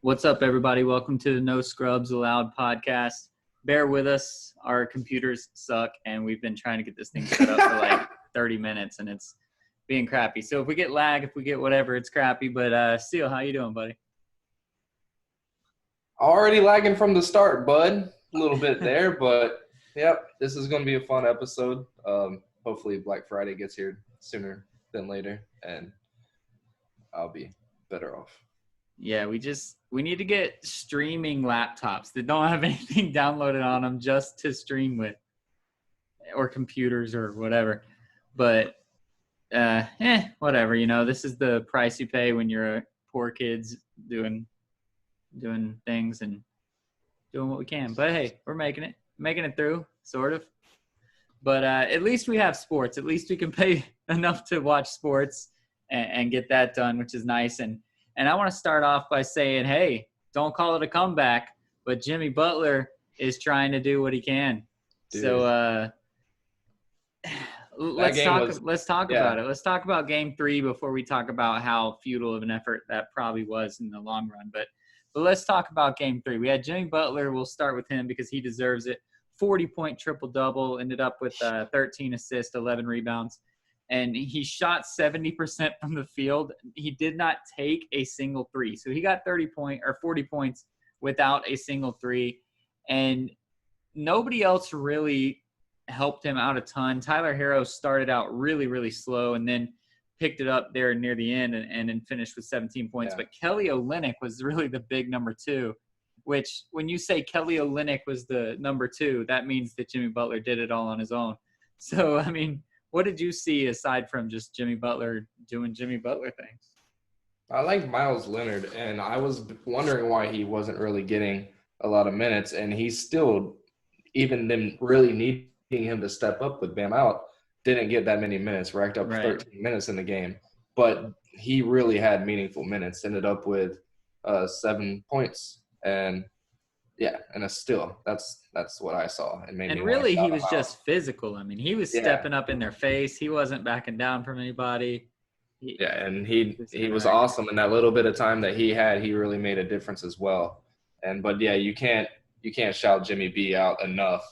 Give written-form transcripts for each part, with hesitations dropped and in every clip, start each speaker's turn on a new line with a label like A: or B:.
A: What's up, everybody? Welcome to the No Scrubs Allowed podcast. Bear with us. Our computers suck, and we've been trying to get this thing set up for like 30 minutes, and it's being crappy. So if we get lag, if we get whatever, it's crappy. But Seal, how you doing, buddy?
B: Already lagging from the start, bud. A little bit there, but yep, this is going to be a fun episode. Hopefully Black Friday gets here sooner than later, and I'll be better off.
A: Yeah, we need to get streaming laptops that don't have anything downloaded on them just to stream with, or computers or whatever. But whatever. You know, this is the price you pay when you're a poor kids doing things and doing what we can. But hey, we're making it through, sort of. But at least we have sports. At least we can pay enough to watch sports and get that done, which is nice. And I want to start off by saying, hey, don't call it a comeback, but Jimmy Butler is trying to do what he can. Dude. So let's talk about it. Let's talk about Game 3 before we talk about how futile of an effort that probably was in the long run. But let's talk about Game 3. We had Jimmy Butler. We'll start with him because he deserves it. 40-point triple-double, ended up with 13 assists, 11 rebounds. And he shot 70% from the field. He did not take a single three. So he got 40 points without a single three. And nobody else really helped him out a ton. Tyler Herro started out really, really slow and then picked it up there near the end and then finished with 17 points. Yeah. But Kelly Olynyk was really the big number two, which when you say Kelly Olynyk was the number two, that means that Jimmy Butler did it all on his own. So, I mean, what did you see aside from just Jimmy Butler doing Jimmy Butler things?
B: I like Miles Leonard, and I was wondering why he wasn't really getting a lot of minutes, and he's still, even them really needing him to step up with Bam out, didn't get that many minutes, racked up 13 minutes in the game. But he really had meaningful minutes, ended up with 7 points, and yeah, and a steal. That's what I saw. And
A: really, he was just physical. I mean, he was stepping up in their face. He wasn't backing down from anybody.
B: And he was awesome. In that little bit of time that he had, he really made a difference as well. But yeah, you can't shout Jimmy B out enough.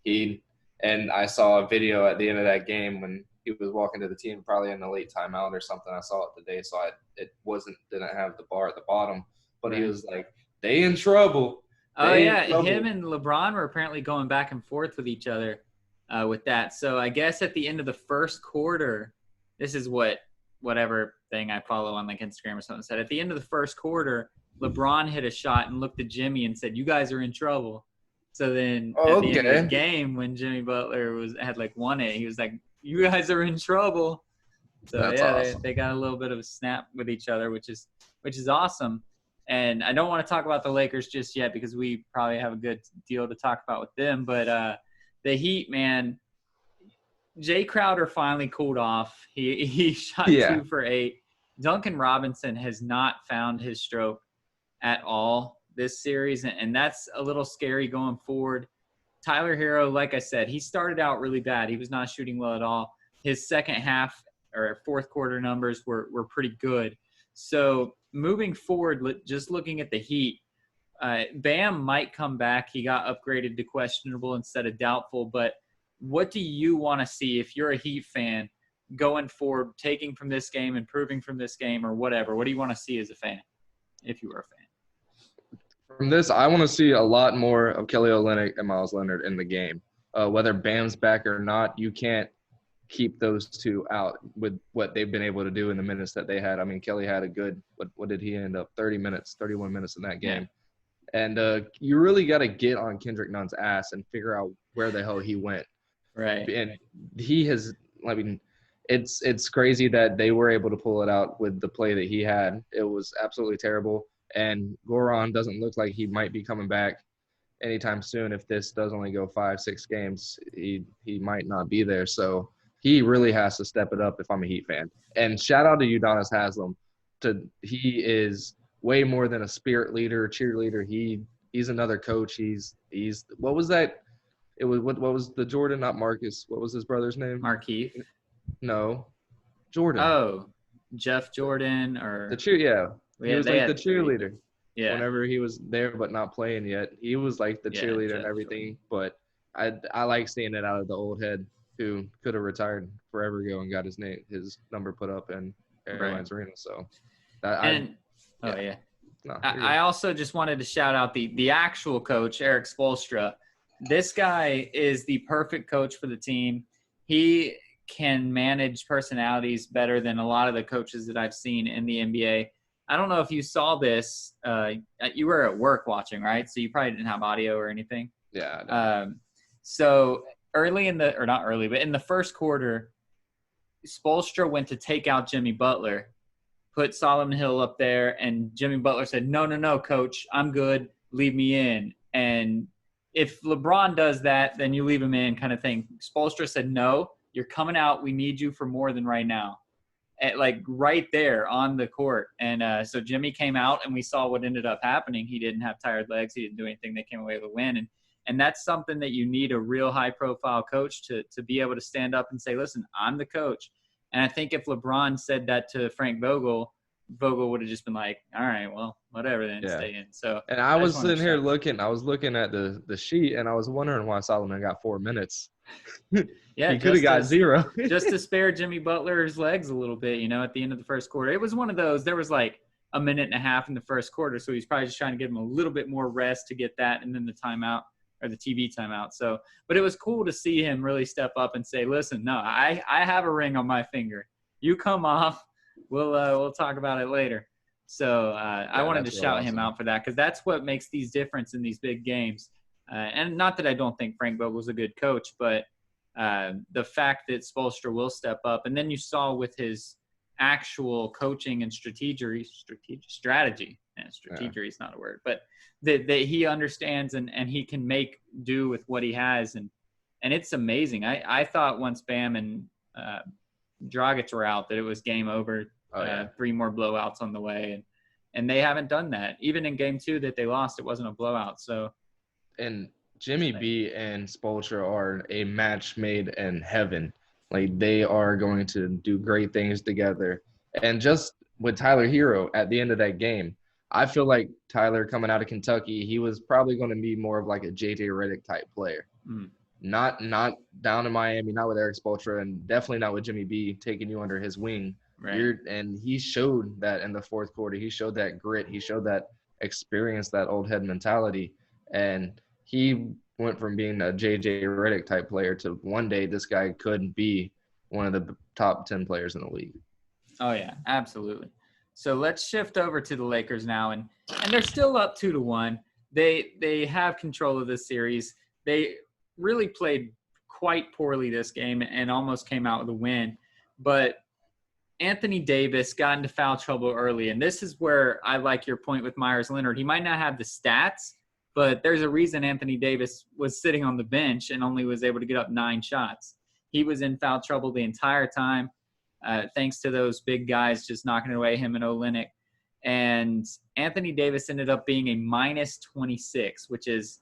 B: And I saw a video at the end of that game when he was walking to the team, probably in the late timeout or something. I saw it today, so it didn't have the bar at the bottom, but he was like, "They in trouble."
A: Oh, yeah. Him and LeBron were apparently going back and forth with each other with that. So I guess at the end of the first quarter, this is whatever thing I follow on like Instagram or something said. At the end of the first quarter, LeBron hit a shot and looked at Jimmy and said, "You guys are in trouble." So then at the end of the game, when Jimmy Butler had like won it, he was like, "You guys are in trouble." So that's awesome. They got a little bit of a snap with each other, which is awesome. And I don't want to talk about the Lakers just yet because we probably have a good deal to talk about with them. But the Heat, man, Jay Crowder finally cooled off. He shot 2 for 8. Duncan Robinson has not found his stroke at all this series, and that's a little scary going forward. Tyler Herro, like I said, he started out really bad. He was not shooting well at all. His second half or fourth quarter numbers were pretty good. So moving forward, just looking at the Heat, Bam might come back. He got upgraded to questionable instead of doubtful. But what do you want to see if you're a Heat fan going forward, taking from this game, improving from this game, or whatever? What do you want to see as a fan if you were a fan?
B: From this, I want to see a lot more of Kelly Olynyk and Miles Leonard in the game. Whether Bam's back or not, you can't keep those two out with what they've been able to do in the minutes that they had. I mean, Kelly had a good, what did he end up? 31 minutes in that game. Yeah. And you really got to get on Kendrick Nunn's ass and figure out where the hell he went.
A: Right.
B: And he has, I mean, it's crazy that they were able to pull it out with the play that he had. It was absolutely terrible. And Goran doesn't look like he might be coming back anytime soon. If this does only go 5-6 games, he might not be there. So he really has to step it up if I'm a Heat fan. And shout out to Udonis Haslem. He is way more than a spirit leader, cheerleader. He's another coach. He's what was that? It was what was the Jordan, not Marcus. What was his brother's name?
A: Markieff.
B: No. Jordan.
A: Oh, Jeff Jordan or
B: the cheer. Yeah, he was like the cheerleader.
A: Yeah.
B: Whenever he was there but not playing yet, he was like the
A: Yeah,
B: cheerleader and
A: definitely.
B: everything. But I like seeing it out of the old head who could have retired forever ago and got his number put up in Airlines Arena. So
A: And
B: yeah. No,
A: I also just wanted to shout out the actual coach, Eric Spoelstra. This guy is the perfect coach for the team. He can manage personalities better than a lot of the coaches that I've seen in the NBA. I don't know if you saw this. You were at work watching, right? So you probably didn't have audio or anything.
B: Yeah.
A: So early in the, or not early, but in the first quarter, Spoelstra went to take out Jimmy Butler, put Solomon Hill up there, and Jimmy Butler said, no, coach, I'm good. Leave me in. And if LeBron does that, then you leave him in kind of thing. Spoelstra said, no, you're coming out. We need you for more than right now. Like right there on the court. And so Jimmy came out, and we saw what ended up happening. He didn't have tired legs. He didn't do anything. They came away with a win. And that's something that you need a real high-profile coach to be able to stand up and say, listen, I'm the coach. And I think if LeBron said that to Frank Vogel would have just been like, all right, well, whatever, then stay in. So,
B: and I was sitting here looking at the sheet, and I was wondering why Solomon got 4 minutes.
A: Yeah,
B: he could have got 0.
A: Just to spare Jimmy Butler's legs a little bit, at the end of the first quarter. It was one of those, there was like a minute and a half in the first quarter, so he's probably just trying to give him a little bit more rest to get that, and then the timeout, or the TV timeout. So, but it was cool to see him really step up and say, listen, no, I have a ring on my finger. You come off. We'll talk about it later. So I wanted to shout him out for that, because that's what makes these difference in these big games. And not that I don't think Frank Vogel's a good coach, but the fact that Spoelstra will step up. And then you saw with his actual coaching and strategy. And strategy is not a word, but that he understands and he can make do with what he has. And it's amazing. I thought once Bam and Dragic were out that it was game over. 3 more blowouts on the way, and they haven't done that. Even in game 2 that they lost, it wasn't a blowout. So,
B: and Jimmy B and Spoelstra are a match made in heaven. Like, they are going to do great things together. And just with Tyler Hero at the end of that game, I feel like Tyler coming out of Kentucky, he was probably going to be more of like a JJ Redick type player. Not down in Miami, not with Eric Spoelstra, and definitely not with Jimmy B taking you under his wing.
A: Right.
B: And he showed that in the fourth quarter. He showed that grit. He showed that experience, that old head mentality. And he went from being a J.J. Redick type player to one day this guy could be one of the top 10 players in the league.
A: Oh, yeah, absolutely. So let's shift over to the Lakers now. And they're still up 2-1. They have control of this series. They really played quite poorly this game and almost came out with a win. But Anthony Davis got into foul trouble early, and this is where I like your point with Myers Leonard. He might not have the stats, but there's a reason Anthony Davis was sitting on the bench and only was able to get up 9 shots. He was in foul trouble the entire time, thanks to those big guys just knocking it away, him and Olynyk. And Anthony Davis ended up being a minus 26, which is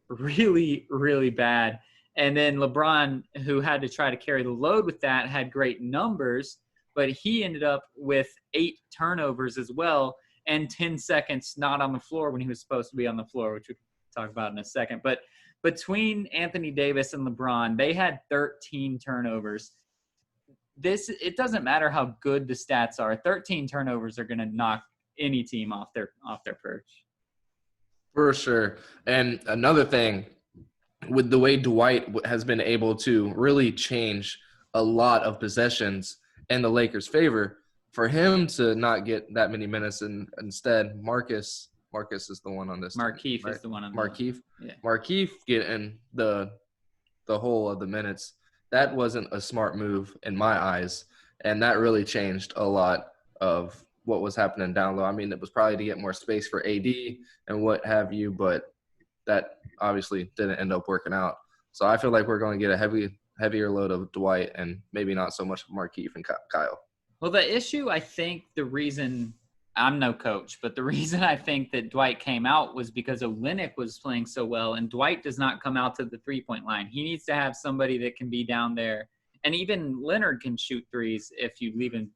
A: really, really bad. And then LeBron, who had to try to carry the load with that, had great numbers, but he ended up with 8 turnovers as well and 10 seconds not on the floor when he was supposed to be on the floor, which we'll talk about in a second. But between Anthony Davis and LeBron, they had 13 turnovers. It doesn't matter how good the stats are. 13 turnovers are going to knock any team off their perch.
B: For sure. And another thing, with the way Dwight has been able to really change a lot of possessions in the Lakers' favor, for him to not get that many minutes, and instead Marcus is the one on this.
A: Markieff is the one on
B: Markieff.
A: Yeah.
B: Markieff getting the whole of the minutes. That wasn't a smart move in my eyes, and that really changed a lot of what was happening down low. I mean, it was probably to get more space for AD and what have you, but that obviously didn't end up working out. So I feel like we're going to get a heavier load of Dwight and maybe not so much of Markieff and Kyle.
A: Well, the issue, I think the reason – I'm no coach, but the reason I think that Dwight came out was because Olynyk was playing so well, and Dwight does not come out to the three-point line. He needs to have somebody that can be down there. And even Leonard can shoot threes if you leave him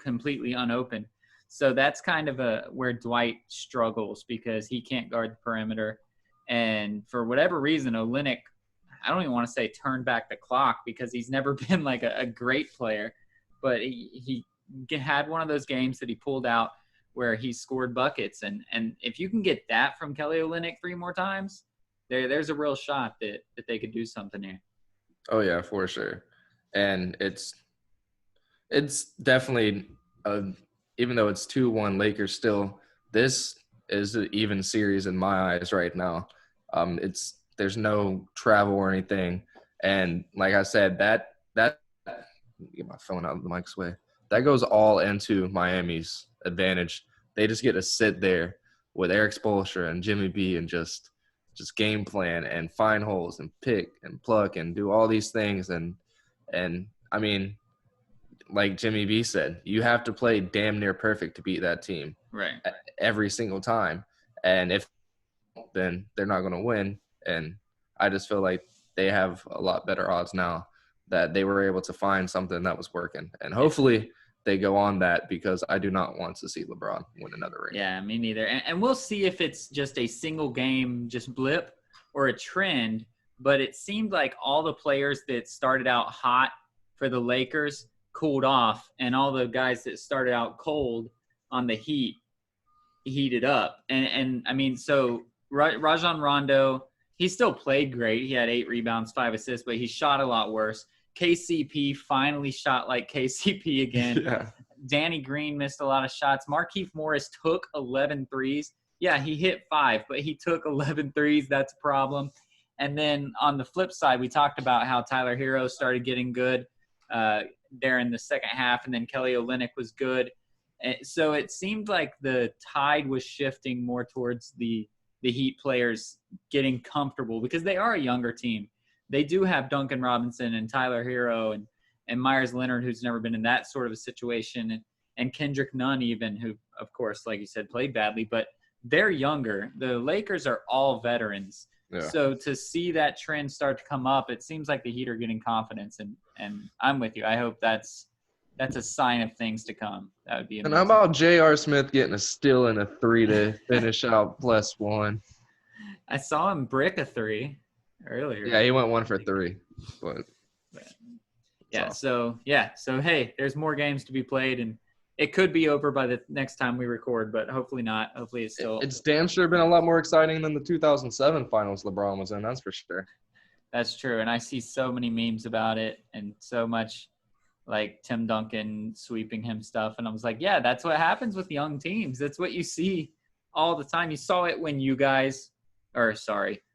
A: completely unopened. So that's kind of where Dwight struggles because he can't guard the perimeter. And for whatever reason, Olynyk, I don't even want to say turn back the clock because he's never been like a great player, but he had one of those games that he pulled out where he scored buckets. And if you can get that from Kelly Olynyk 3 more times, there's a real shot that they could do something here.
B: Oh yeah, for sure. And it's definitely even though it's 2-1 Lakers still, this is an even series in my eyes right now. There's no travel or anything. And like I said, that get my phone out of the mic's way. That goes all into Miami's advantage. They just get to sit there with Eric Spoelstra and Jimmy B and just game plan and find holes and pick and pluck and do all these things. And I mean, like Jimmy B said, you have to play damn near perfect to beat that team every single time. And if then they're not going to win. And I just feel like they have a lot better odds now that they were able to find something that was working. And hopefully they go on that because I do not want to see LeBron win another ring.
A: Yeah, me neither. And we'll see if it's just a single game, just blip or a trend. But it seemed like all the players that started out hot for the Lakers cooled off, and all the guys that started out cold on the Heat heated up. And I mean, so Rajon Rondo, he still played great. He had 8 rebounds, 5 assists, but he shot a lot worse. KCP finally shot like KCP again.
B: Yeah.
A: Danny Green missed a lot of shots. Markieff Morris took 11 threes. Yeah, he hit 5, but he took 11 threes. That's a problem. And then on the flip side, we talked about how Tyler Hero started getting good there in the second half, and then Kelly Olynyk was good. So it seemed like the tide was shifting more towards the Heat players getting comfortable because they are a younger team. They do have Duncan Robinson and Tyler Hero and Myers Leonard, who's never been in that sort of a situation, and Kendrick Nunn even, who, of course, like you said, played badly, but they're younger. The Lakers are all veterans. Yeah. So to see that trend start to come up, it seems like the Heat are getting confidence, and I'm with you. I hope that's a sign of things to come. That would be amazing.
B: And how about J.R. Smith getting a steal and a 3 to finish out +1?
A: I saw him brick a 3 earlier.
B: Yeah, he went 1 for 3. But
A: yeah, so hey, there's more games to be played, and it could be over by the next time we record, but hopefully not. Hopefully it's still.
B: It's damn sure been a lot more exciting than the 2007 finals LeBron was in. That's for sure.
A: That's true, and I see so many memes about it, and so much like Tim Duncan sweeping him stuff, and I was like, yeah, that's what happens with young teams. That's what you see all the time. You saw it when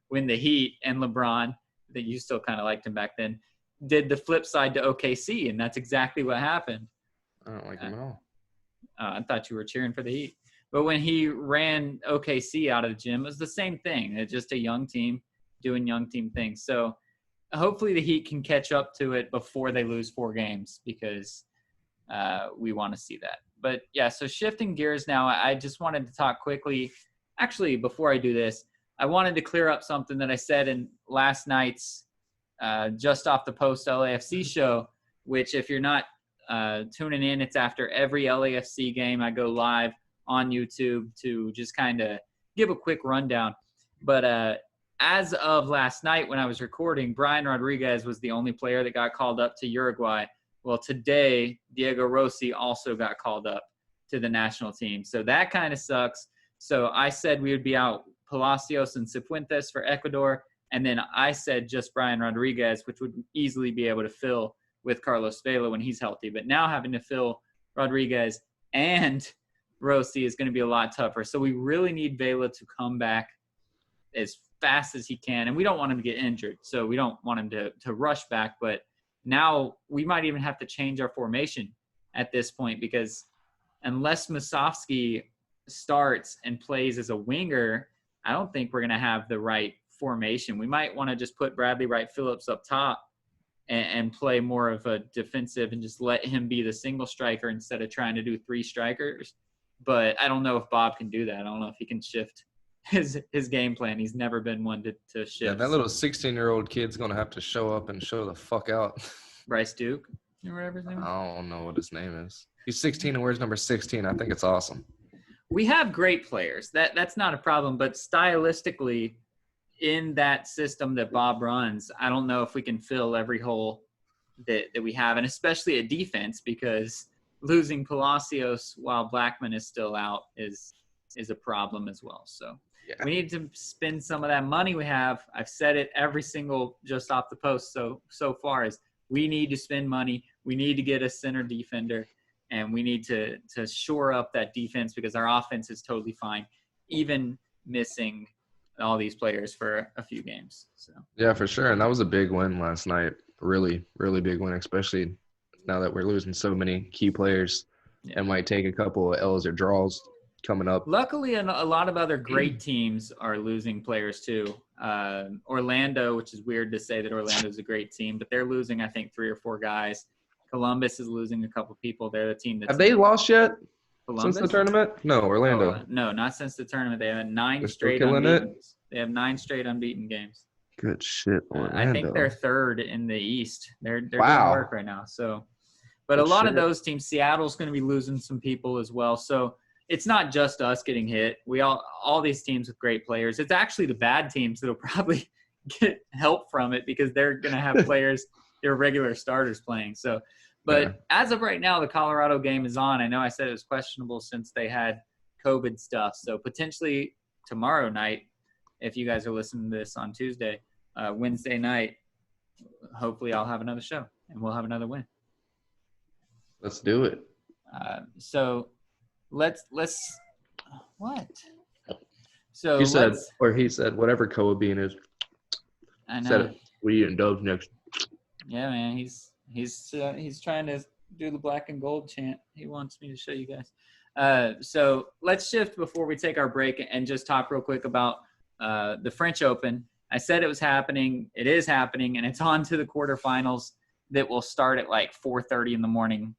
A: when the Heat and LeBron, that you still kind of liked him back then, did the flip side to OKC, and that's exactly what happened.
B: I don't like him at all.
A: I thought you were cheering for the Heat. But when he ran OKC out of the gym, it was the same thing. It's just a young team doing young team things. So hopefully the Heat can catch up to it before they lose 4 games because we want to see that. But, yeah, so shifting gears now, I just wanted to talk quickly. Actually, before I do this, I wanted to clear up something that I said in last night's Just Off the Post LAFC show, which if you're not tuning in, it's after every LAFC game. I go live on YouTube to just kind of give a quick rundown. But as of last night when I was recording, Brian Rodriguez was the only player that got called up to Uruguay. Well, today, Diego Rossi also got called up to the national team. So that kind of sucks. So I said we would be out Palacios and Cifuentes for Ecuador. And then I said just Brian Rodriguez, which would easily be able to fill with Carlos Vela when he's healthy. But now having to fill Rodriguez and Rossi is going to be a lot tougher. So we really need Vela to come back as fast as he can. And we don't want him to get injured. So we don't want him to rush back. But now we might even have to change our formation at this point because unless Musovski starts and plays as a winger, I don't think we're going to have the right formation. We might want to just put Bradley Wright-Phillips up top and play more of a defensive and just let him be the single striker instead of trying to do 3 strikers. But I don't know if Bob can do that. I don't know if he can shift his game plan. He's never been one to shift.
B: Yeah, that little 16-year-old kid's going to have to show up and show the fuck out.
A: Bryce Duke or whatever his name is?
B: I don't know what his name is. He's 16 and wears number 16. I think it's awesome.
A: We have great players. That's not a problem. But stylistically, in that system that Bob runs, I don't know if we can fill every hole that we have, and especially a defense, because losing Palacios while Blackman is still out is a problem as well. So we need to spend some of that money we have. I've said it every single just off the post so far is we need to spend money. We need to get a center defender, and we need to shore up that defense because our offense is totally fine, even missing all these players for a few games. So
B: yeah, for sure. And that was a big win last night. Really, really big win, especially now that we're losing so many key players.
A: Yeah.
B: And might take a couple of L's or draws coming up.
A: Luckily, a lot of other great teams are losing players too. Orlando, which is weird to say that Orlando's a great team, but they're losing, I think, 3 or 4 guys. Columbus is losing a couple people. They're the team that's –
B: Have they lost yet
A: Columbus?
B: Since the tournament? No, Orlando.
A: No, not since the tournament. They have 9
B: They're
A: straight
B: still killing
A: unbeaten.
B: it?
A: They have 9 straight unbeaten games.
B: Good shit, Orlando.
A: I think they're 3rd in the East. They're doing work right now. So, but
B: Good
A: a lot
B: shit.
A: of those teams, Seattle's going to be losing some people as well. So it's not just us getting hit. We all these teams with great players. It's actually the bad teams that'll probably get help from it because they're going to have players, their regular starters playing. So, but as of right now, the Colorado game is on. I know I said it was questionable since they had COVID stuff. So potentially tomorrow night, if you guys are listening to this on Tuesday, Wednesday night, hopefully I'll have another show and we'll have another win.
B: Let's do it.
A: So let's what? So
B: he said, whatever Koa Bean is.
A: I know.
B: Said it. We eating Dove's next.
A: Yeah, man. He's trying to do the black and gold chant. He wants me to show you guys. So let's shift before we take our break and just talk real quick about the French Open. I said it was happening. It is happening, and it's on to the quarterfinals that will start at like 4:30 in the morning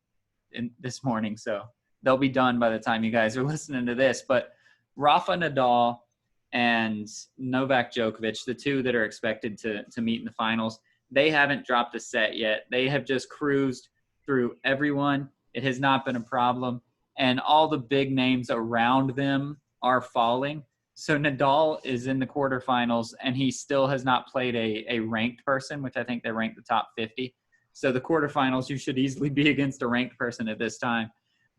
A: this morning. So they'll be done by the time you guys are listening to this. But Rafa Nadal and Novak Djokovic, the two that are expected to meet in the finals, they haven't dropped a set yet. They have just cruised through everyone. It has not been a problem. And all the big names around them are falling. So Nadal is in the quarterfinals, and he still has not played a ranked person, which I think they ranked the top 50. So the quarterfinals, you should easily be against a ranked person at this time.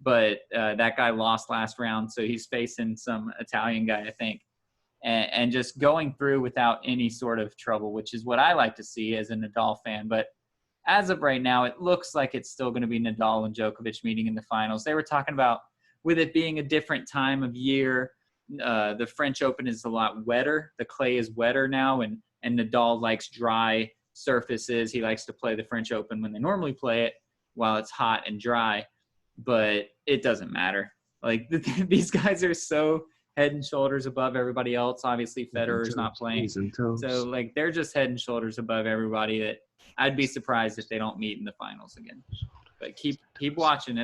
A: But that guy lost last round, so he's facing some Italian guy, I think. And just going through without any sort of trouble, which is what I like to see as a Nadal fan. But as of right now, it looks like it's still going to be Nadal and Djokovic meeting in the finals. They were talking about, with it being a different time of year, the French Open is a lot wetter. The clay is wetter now, and Nadal likes dry surfaces. He likes to play the French Open when they normally play it while it's hot and dry. But it doesn't matter. Like, these guys are so head and shoulders above everybody else. Obviously, Federer's not playing. So, like, they're just head and shoulders above everybody that I'd be surprised if they don't meet in the finals again. But keep watching.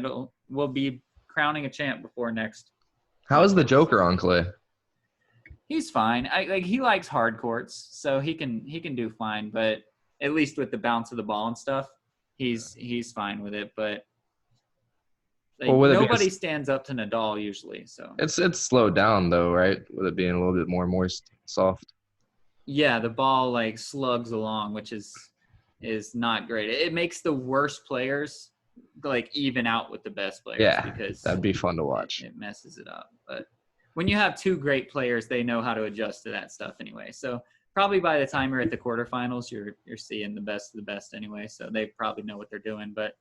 A: We'll be crowning a champ before next.
B: How is the Joker on clay?
A: He's fine. He likes hard courts, so he can do fine. But at least with the bounce of the ball and stuff, he's fine with it. But nobody stands up to Nadal usually. So
B: it's slowed down though, right? With it being a little bit more moist, soft.
A: Yeah, the ball like slugs along, which is not great. It makes the worst players like even out with the best players.
B: Yeah,
A: because
B: that'd be fun to watch.
A: It messes it up. But when you have 2 great players, they know how to adjust to that stuff anyway. So probably by the time you're at the quarterfinals, you're seeing the best of the best anyway. So they probably know what they're doing. But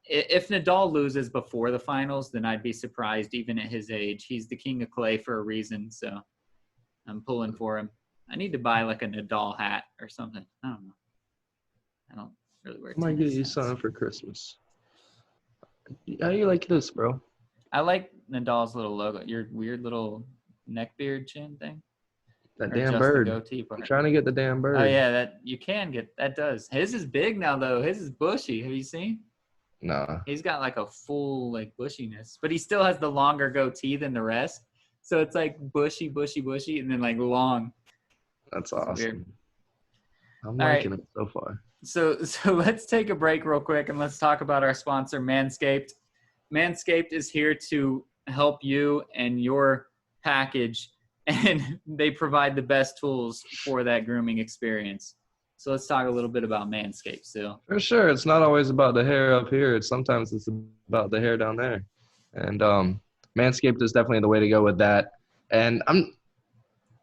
A: if Nadal loses before the finals, then I'd be surprised even at his age. He's the king of clay for a reason. So I'm pulling for him. I need to buy like a Nadal hat or something. I don't know. I don't really wear.
B: I might get you something for Christmas. How do you like this, bro?
A: I like Nadal's little logo. Your weird little neck beard chin thing.
B: That
A: Or
B: damn
A: just
B: bird.
A: the goatee part?
B: I'm trying to get the damn bird.
A: Oh yeah, that you can get. That does. His is big now though. His is bushy. Have you seen?
B: Nah.
A: He's got like a full like bushiness, but he still has the longer goatee than the rest. So it's like bushy, and then like long.
B: That's awesome.
A: Weird.
B: I'm
A: All
B: liking
A: right.
B: it so far.
A: So let's take a break real quick and let's talk about our sponsor, Manscaped. Manscaped is here to help you and your package, and they provide the best tools for that grooming experience. So let's talk a little bit about Manscaped, Sil.
B: For sure, it's not always about the hair up here. Sometimes it's about the hair down there. And Manscaped is definitely the way to go with that. And I'm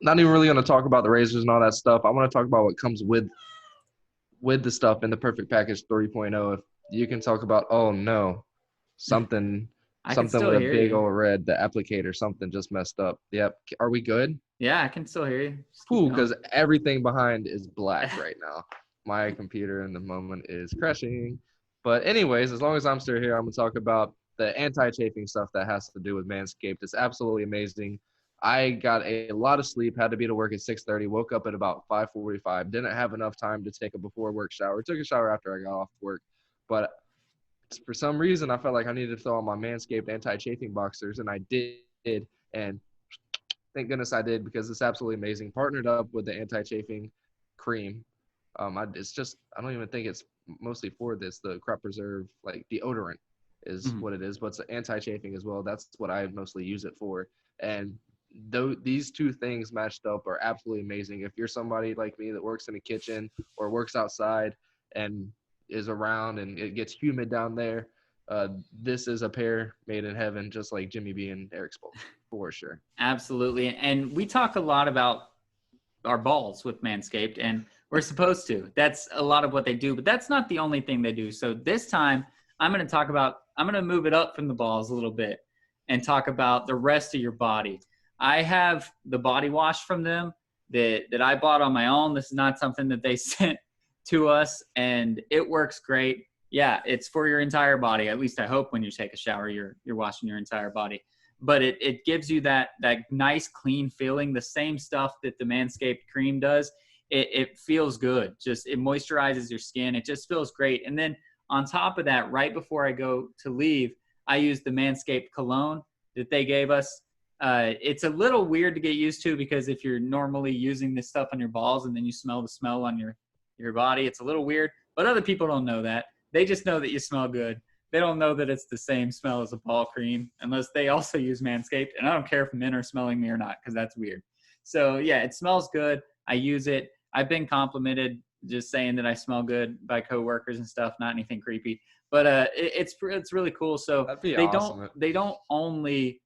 B: not even really going to talk about the razors and all that stuff. I want to talk about what comes with the stuff in the Perfect Package 3.0. If you can talk about, oh no, something
A: I can
B: with
A: still
B: a
A: hear
B: big
A: you.
B: old red, the applicator, something just messed up. Yep. Are we good?
A: Yeah, I can still hear you. Just keep
B: Cool,
A: going.
B: because everything behind is black right now. My computer in the moment is crashing. But anyways, as long as I'm still here, I'm going to talk about the anti-chafing stuff that has to do with Manscaped. It's absolutely amazing. I got a lot of sleep, had to be to work at 6:30, woke up at about 5:45, didn't have enough time to take a before work shower, took a shower after I got off work. But for some reason, I felt like I needed to throw on my Manscaped anti-chafing boxers, and I did. And thank goodness I did, because it's absolutely amazing. Partnered up with the anti-chafing cream. It's just, I don't even think it's mostly for this. The Crop Preserve, like deodorant is what it is, but it's anti-chafing as well. That's what I mostly use it for. And though these two things matched up are absolutely amazing. If you're somebody like me that works in a kitchen or works outside and is around and it gets humid down there, this is a pair made in heaven, just like Jimmy B and Eric Spoelstra, for sure.
A: Absolutely. And we talk a lot about our balls with Manscaped, and we're supposed to. That's a lot of what they do, but that's not the only thing they do. So this time I'm going to move it up from the balls a little bit and talk about the rest of your body. I have the body wash from them that I bought on my own. This is not something that they sent to us, and it works great. Yeah, it's for your entire body. At least I hope when you take a shower, you're washing your entire body. But it gives you that nice clean feeling, the same stuff that the Manscaped cream does. It feels good. Just it moisturizes your skin. It just feels great. And then on top of that, right before I go to leave, I use the Manscaped cologne that they gave us. It's a little weird to get used to, because if you're normally using this stuff on your balls and then you smell the smell on your body, it's a little weird. But other people don't know that. They just know that you smell good. They don't know that it's the same smell as a ball cream unless they also use Manscaped. And I don't care if men are smelling me or not, because that's weird. So, yeah, it smells good. I use it. I've been complimented just saying that I smell good by coworkers and stuff, not anything creepy. But it's really cool. So
B: That'd be
A: they
B: awesome.
A: they don't only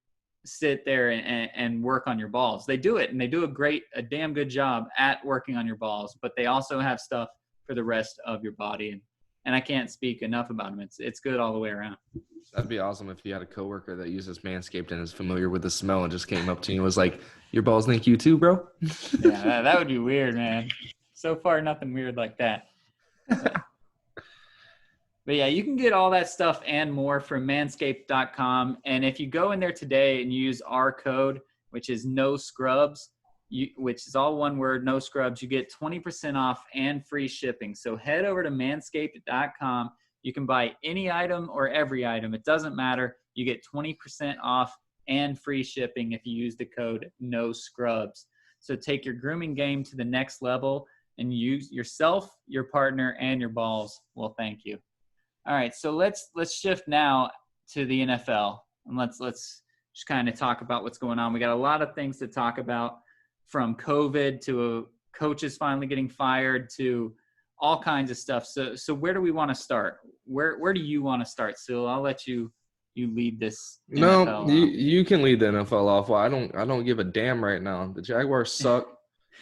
A: sit there and work on your balls. They do it, and they do a damn good job at working on your balls, but they also have stuff for the rest of your body. And I can't speak enough about them. It's good all the way around.
B: That'd be awesome if you had a coworker that uses Manscaped and is familiar with the smell and just came up to you and was like, "Your balls thank you too, bro."
A: Yeah, that would be weird, man. So far, nothing weird like that. But yeah, you can get all that stuff and more from manscaped.com. And if you go in there today and use our code, which is no scrubs, which is all one word, no scrubs, you get 20% off and free shipping. So head over to manscaped.com. You can buy any item or every item. It doesn't matter. You get 20% off and free shipping if you use the code no scrubs. So take your grooming game to the next level, and use yourself, your partner, and your balls will thank you. All right, so let's shift now to the NFL, and let's just kind of talk about what's going on. We got a lot of things to talk about, from COVID to coaches finally getting fired to all kinds of stuff. So where do we want to start? Where do you want to start, Sil? I'll let you lead this.
B: No,
A: NFL
B: you can lead the NFL off. Well, I don't give a damn right now. The Jaguars suck.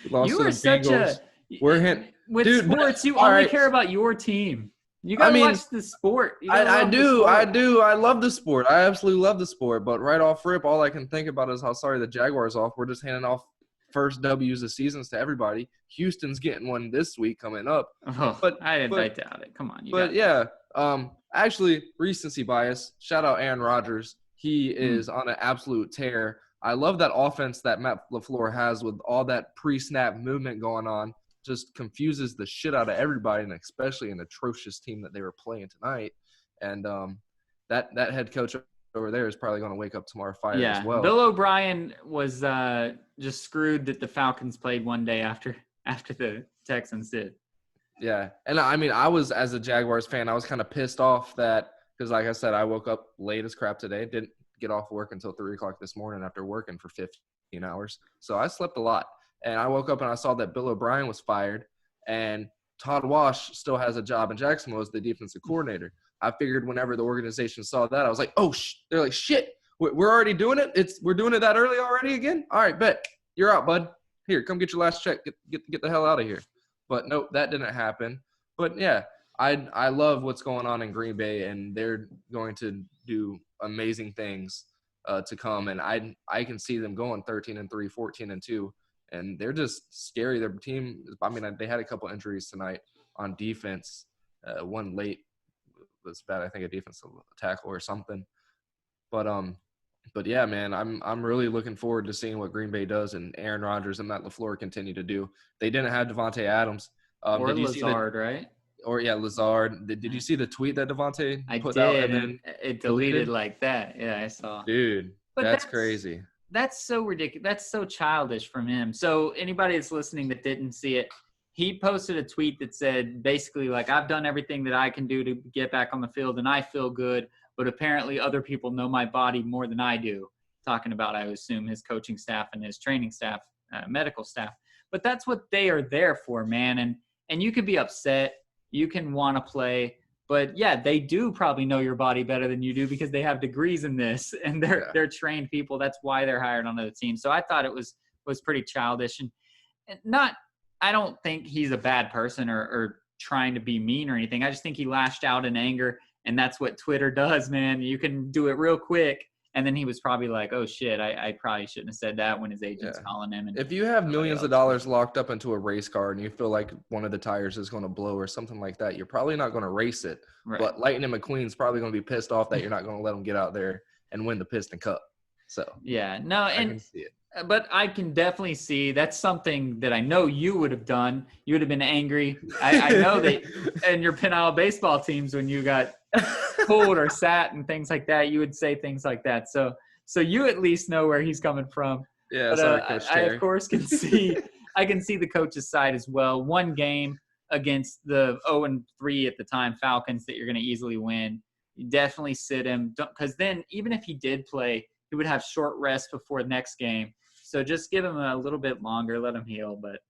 B: We lost
A: You
B: to
A: are
B: the
A: such
B: Bengals. We're hit.
A: with
B: Dude,
A: sports. You
B: all
A: only
B: right.
A: care about your team. You
B: I
A: gotta
B: mean,
A: watch the sport.
B: I do. I love the sport. I absolutely love the sport. But right off rip, all I can think about is how sorry the Jaguars off. We're just handing off first W's of seasons to everybody. Houston's getting one this week coming up.
A: Oh,
B: But
A: I doubt it. Come on.
B: Actually, recency bias. Shout out Aaron Rodgers. He is on an absolute tear. I love that offense that Matt LaFleur has with all that pre-snap movement going on. Just confuses the shit out of everybody, and especially an atrocious team that they were playing tonight. And that head coach over there is probably going to wake up tomorrow fired as well.
A: Bill O'Brien was just screwed that the Falcons played one day after the Texans did.
B: Yeah, and I mean, I was, as a Jaguars fan, I was kind of pissed off that because like I said, I woke up late as crap today. Didn't get off work until 3 o'clock this morning after working for 15 hours. So I slept a lot. And I woke up and I saw that Bill O'Brien was fired and Todd Wash still has a job in Jacksonville as the defensive coordinator. I figured whenever the organization saw that, I was like, oh, they're like, shit, we're already doing it? We're doing it that early already again? All right, bet. You're out, bud. Here, come get your last check. Get the hell out of here. But nope, that didn't happen. But yeah, I love what's going on in Green Bay, and they're going to do amazing things to come. And I can see them going 13-3, 14-2, and they're just scary. Their team, I mean, they had a couple injuries tonight on defense. One late was bad, I think a defensive tackle or something. But yeah, man, I'm really looking forward to seeing what Green Bay does and Aaron Rodgers and Matt LaFleur continue to do. They didn't have Devontae Adams.
A: Or Lazard, right?
B: Or yeah, Lazard. Did you see the tweet that Devontae put out?
A: And then it deleted like that. Yeah, I saw.
B: Dude, but that's crazy.
A: That's so ridiculous. That's so childish from him. So anybody that's listening that didn't see it, he posted a tweet that said basically like, I've done everything that I can do to get back on the field and I feel good, but apparently other people know my body more than I do. Talking about, I assume, his coaching staff and his training staff, medical staff. But that's what they are there for, man. And you can be upset. You can want to play. But, yeah, they do probably know your body better than you do because they have degrees in this. And they're trained people. That's why they're hired onto the team. So I thought it was pretty childish. And I don't think he's a bad person or trying to be mean or anything. I just think he lashed out in anger. And that's what Twitter does, man. You can do it real quick. And then he was probably like, oh, shit, I probably shouldn't have said that when his agent's calling him. And
B: if you have millions of dollars locked up into a race car and you feel like one of the tires is going to blow or something like that, you're probably not going to race it. Right. But Lightning McQueen's probably going to be pissed off that you're not going to let him get out there and win the Piston Cup. So,
A: yeah, no,
B: I can see it.
A: But I can definitely see that's something that I know you would have done. You would have been angry. I know that in your Pinal baseball teams when you got pulled or sat and things like that, you would say things like that. So you at least know where he's coming from.
B: Yeah,
A: but,
B: sorry, Coach
A: I of course can see I can see the coach's side as well. One game against the 0-3 at the time Falcons that you're going to easily win. You definitely sit him because then even if he did play, he would have short rest before the next game. So just give him a little bit longer, let him heal. But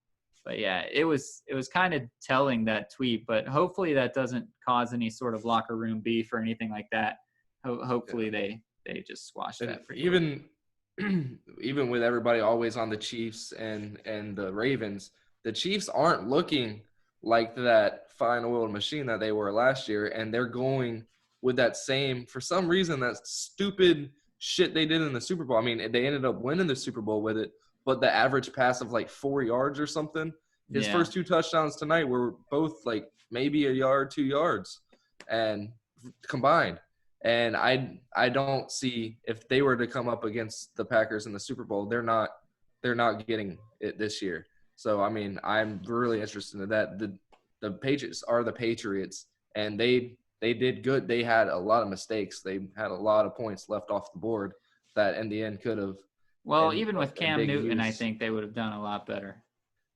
A: yeah, it was kind of telling, that tweet. But hopefully that doesn't cause any sort of locker room beef or anything like that. Hopefully they just squash that.
B: Even with everybody always on the Chiefs and the Ravens, the Chiefs aren't looking like that fine-oiled machine that they were last year, and they're going with that same, for some reason, that stupid shit they did in the Super Bowl. I mean, they ended up winning the Super Bowl with it, but the average pass of like 4 yards or something. His first 2 touchdowns tonight were both like maybe a yard, 2 yards, and combined. And I don't see, if they were to come up against the Packers in the Super Bowl, they're not getting it this year. So I mean, I'm really interested in that. The Patriots are the Patriots, and they did good. They had a lot of mistakes. They had a lot of points left off the board that in the end could have.
A: Well, even with Cam Newton, I think they would have done a lot better.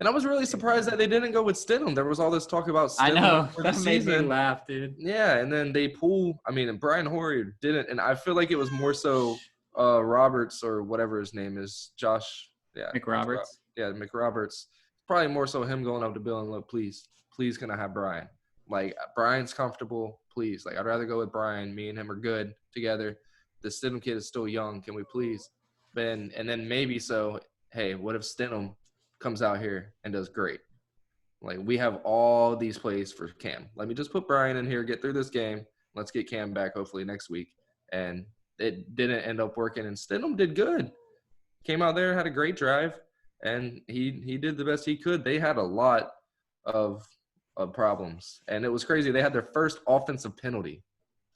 B: And I was really surprised that they didn't go with Stidham. There was all this talk about Stidham.
A: I know. That made me laugh, dude.
B: Yeah, and then they and Brian Hoyer didn't. And I feel like it was more so Roberts or whatever his name is, Josh. Yeah.
A: McRoberts.
B: McRoberts. Probably more so him going up to Bill and look, please, can I have Brian? Like, Brian's comfortable, please. Like, I'd rather go with Brian. Me and him are good together. The Stidham kid is still young. Can we please? And then maybe so, hey, what if Stidham comes out here and does great? Like, we have all these plays for Cam. Let me just put Brian in here, get through this game. Let's get Cam back hopefully next week. And it didn't end up working, and Stidham did good. Came out there, had a great drive, and he did the best he could. They had a lot of problems, and it was crazy. They had their first offensive penalty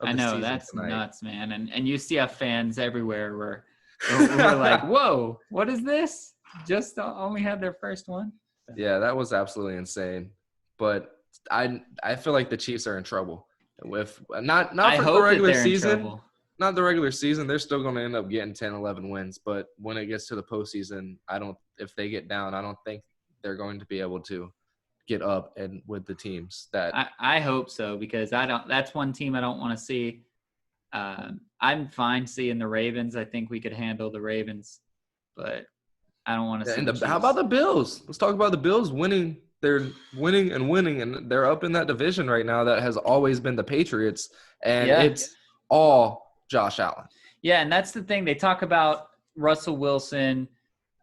B: of the season.
A: That's
B: tonight.
A: Nuts, man. And UCF fans everywhere were like, whoa, what is this? Just only had their first one?
B: Yeah, that was absolutely insane. But I feel like the Chiefs are in trouble. With not for the regular season. Not the regular season. They're still going to end up getting 10, 11 wins. But when it gets to the postseason, if they get down, I don't think they're going to be able to get up and with the teams that
A: I hope so, because that's one team I don't want to see I'm fine seeing the Ravens. I think we could handle the Ravens, but I don't want to see
B: And
A: the Chiefs.
B: how about the Bills? Let's talk about the Bills winning. They're winning, and they're up in that division right now that has always been the Patriots, and it's all Josh Allen.
A: Yeah, and that's the thing. They talk about Russell Wilson,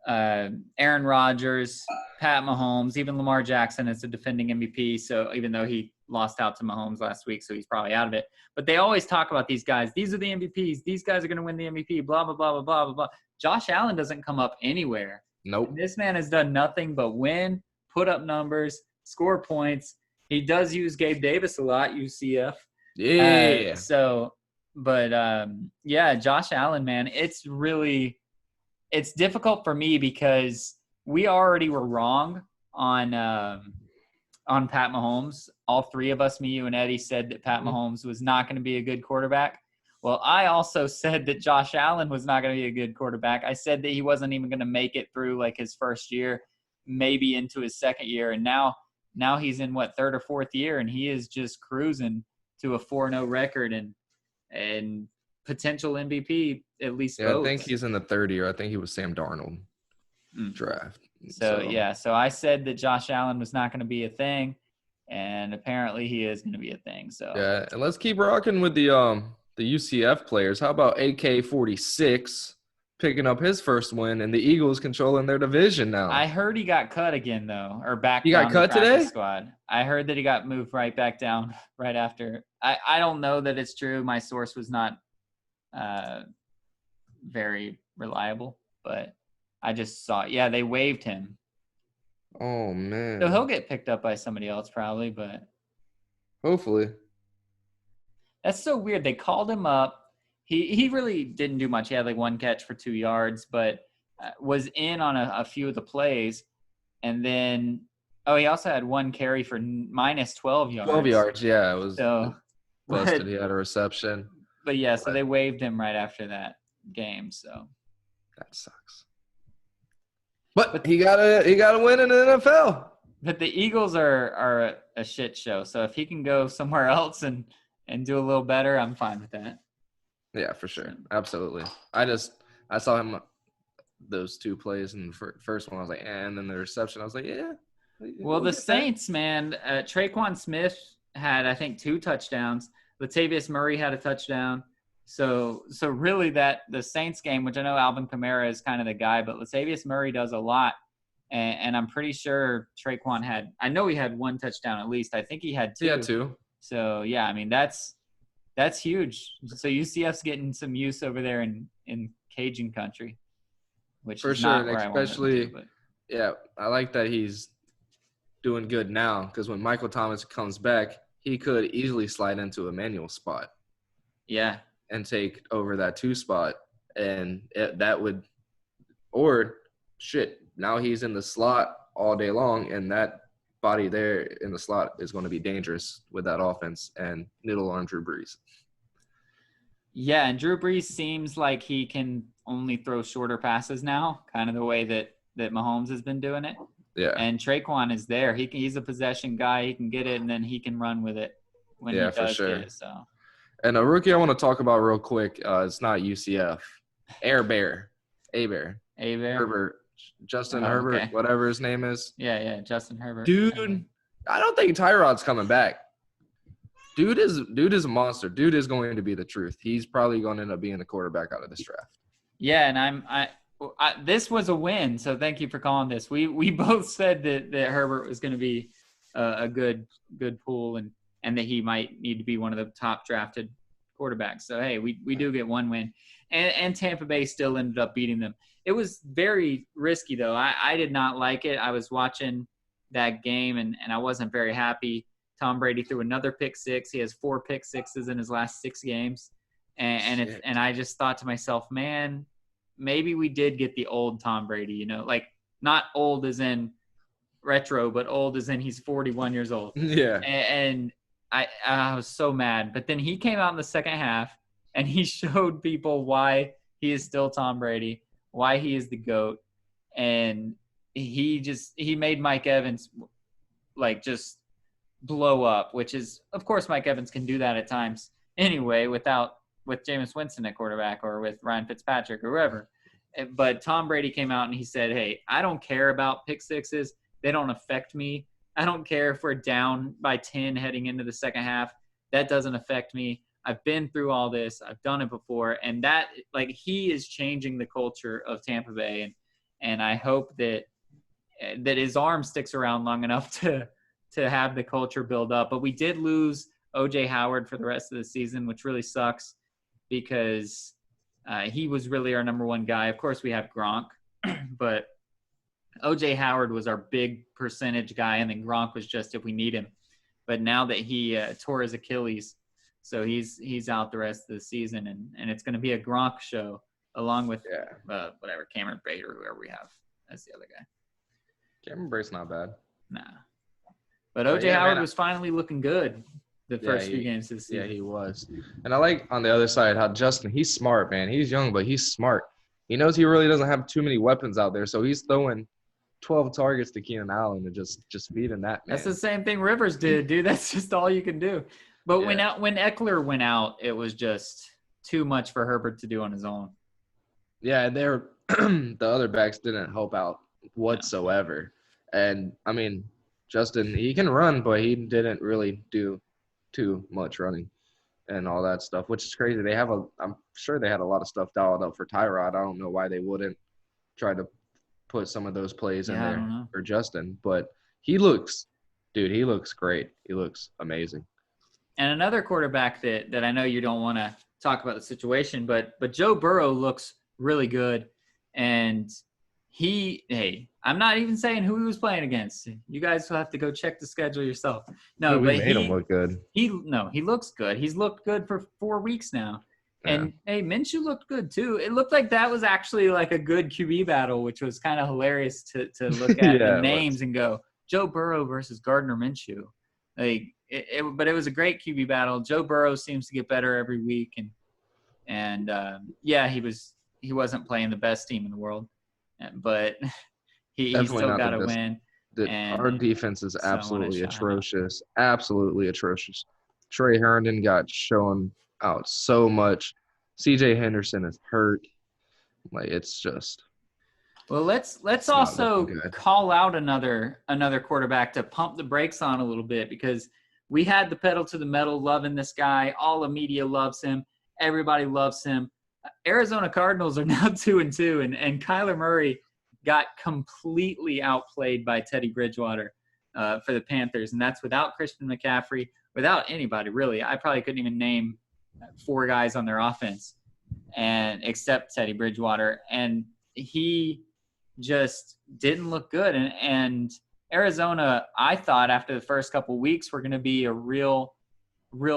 A: Aaron Rodgers, Pat Mahomes, even Lamar Jackson is a defending MVP. So even though he lost out to Mahomes last week, so he's probably out of it. But they always talk about these guys. These are the MVPs. These guys are going to win the MVP, blah, blah, blah, blah, blah, blah, blah. Josh Allen doesn't come up anywhere.
B: Nope.
A: And this man has done nothing but win, put up numbers, score points. He does use Gabe Davis a lot, UCF.
B: Yeah.
A: Yeah, Josh Allen, man, it's difficult for me because we already were wrong on Pat Mahomes. All three of us, me, you, and Eddie, said that Pat Mahomes was not going to be a good quarterback. Well, I also said that Josh Allen was not going to be a good quarterback. I said that he wasn't even going to make it through like his first year, maybe into his second year. And now he's in third or fourth year, and he is just cruising to a 4-0 record and potential MVP, at least.
B: Yeah, votes. I think he's in the third year. I think he was Sam Darnold draft.
A: So I said that Josh Allen was not going to be a thing, and apparently he is going to be a thing. So
B: yeah, and let's keep rocking with the UCF players. How about AK-46 picking up his first win, and the Eagles controlling their division now?
A: I heard he got cut again, though, or back.
B: He got cut today?
A: Squad. I heard that he got moved right back down right after. I don't know that it's true. My source was not very reliable, but I just saw it. Yeah, they waived him.
B: Oh, man.
A: So he'll get picked up by somebody else probably, but.
B: Hopefully.
A: That's so weird. They called him up. He really didn't do much. He had like one catch for 2 yards, but was in on a few of the plays. And then, he also had one carry for minus 12 yards.
B: 12 yards, yeah. It was
A: busted.
B: He had a reception.
A: But yeah, so they waived him right after that game. So
B: that sucks. But he got a win in the NFL.
A: But the Eagles are a shit show. So if he can go somewhere else and do a little better, I'm fine with that.
B: Yeah, for sure. Absolutely. I saw him those two plays in the first one. I was like, and then the reception, I was like, yeah.
A: Well, the Saints, man, Traquan Smith had, I think, 2 touchdowns. Latavius Murray had a touchdown. So really the Saints game, which I know Alvin Kamara is kind of the guy, but Latavius Murray does a lot. And I'm pretty sure Traquan I know he had 1 touchdown at least. I think he had 2.
B: He had 2.
A: So, yeah, I mean, that's huge. So UCF's getting some use over there in Cajun country, which
B: for
A: is
B: sure,
A: not where
B: especially,
A: I want to,
B: yeah, I like that he's doing good now because when Michael Thomas comes back, he could easily slide into Emmanuel's spot.
A: Yeah.
B: And take over that 2 spot. And that would – or, now he's in the slot all day long, and that body there in the slot is going to be dangerous with that offense and noodle on Drew Brees.
A: Yeah, and Drew Brees seems like he can only throw shorter passes now, kind of the way that Mahomes has been doing it.
B: Yeah.
A: And Traquan is there. He's a possession guy. He can get it, and then he can run with it when he does
B: for sure.
A: get it. So.
B: And a rookie I want to talk about real quick, it's not UCF. Herbert. Justin Herbert, okay. Whatever his name is.
A: Yeah, Justin Herbert.
B: Dude, I don't think Tyrod's coming back. Dude is a monster. Dude is going to be the truth. He's probably going to end up being the quarterback out of this draft.
A: Yeah, and this was a win, so thank you for calling this. We both said that Herbert was going to be a good pool and that he might need to be one of the top drafted quarterbacks. So, hey, we do get one win. And Tampa Bay still ended up beating them. It was very risky, though. I did not like it. I was watching that game, and I wasn't very happy. Tom Brady threw another pick 6. He has 4 pick 6s in his last 6 games. And I just thought to myself, man, maybe we did get the old Tom Brady, like not old as in retro, but old as in he's 41 years old.
B: Yeah.
A: And I was so mad. But then he came out in the second half, and he showed people why he is still Tom Brady, why he is the GOAT. And he made Mike Evans just blow up, which is, of course, Mike Evans can do that at times anyway without with Jameis Winston at quarterback or with Ryan Fitzpatrick or whoever. But Tom Brady came out and he said, hey, I don't care about pick sixes. They don't affect me. I don't care if we're down by 10 heading into the second half. That doesn't affect me. I've been through all this. I've done it before. And that, like, he is changing the culture of Tampa Bay. And I hope that his arm sticks around long enough to have the culture build up. But we did lose O.J. Howard for the rest of the season, which really sucks because he was really our number one guy. Of course, we have Gronk, but O.J. Howard was our big percentage guy, and then Gronk was just if we need him. But now that he tore his Achilles, so he's out the rest of the season, and it's going to be a Gronk show along with whatever Cameron Brate or whoever we have as the other guy.
B: Cameron Brate's not bad.
A: Nah. But O.J. Howard was finally looking good the first few games of the season.
B: Yeah, he was. And I like on the other side how Justin, he's smart, man. He's young, but he's smart. He knows he really doesn't have too many weapons out there, so he's throwing 12 targets to Keenan Allen and just feeding that man.
A: That's the same thing Rivers did, dude. That's just all you can do. But when Eckler went out, it was just too much for Herbert to do on his own.
B: Yeah, the other backs didn't help out whatsoever. And, I mean, Justin, he can run, but he didn't really do too much running and all that stuff, which is crazy. I'm sure they had a lot of stuff dialed up for Tyrod. I don't know why they wouldn't try to put some of those plays in there for Justin. But he looks great. He looks amazing.
A: And another quarterback that I know you don't want to talk about the situation, but Joe Burrow looks really good. And I'm not even saying who he was playing against. You guys will have to go check the schedule yourself. No,
B: we made him look good.
A: He looks good. He's looked good for 4 weeks now. Yeah. And Minshew looked good too. It looked like that was actually like a good QB battle, which was kind of hilarious to look at the names and go Joe Burrow versus Gardner Minshew. But it was a great QB battle. Joe Burrow seems to get better every week, and he wasn't playing the best team in the world, but he still got to win.
B: Our defense is absolutely atrocious. Absolutely atrocious. Trey Herndon got shown out so much. CJ Henderson is hurt. Like, it's just.
A: Well, let's also call out another quarterback to pump the brakes on a little bit, because we had the pedal to the metal loving this guy. All the media loves him. Everybody loves him. Arizona Cardinals are now 2-2, and Kyler Murray got completely outplayed by Teddy Bridgewater for the Panthers, and that's without Christian McCaffrey, without anybody really. I probably couldn't even name 4 guys on their offense, and except Teddy Bridgewater, and he just didn't look good. And Arizona, I thought after the first couple of weeks, were going to be a real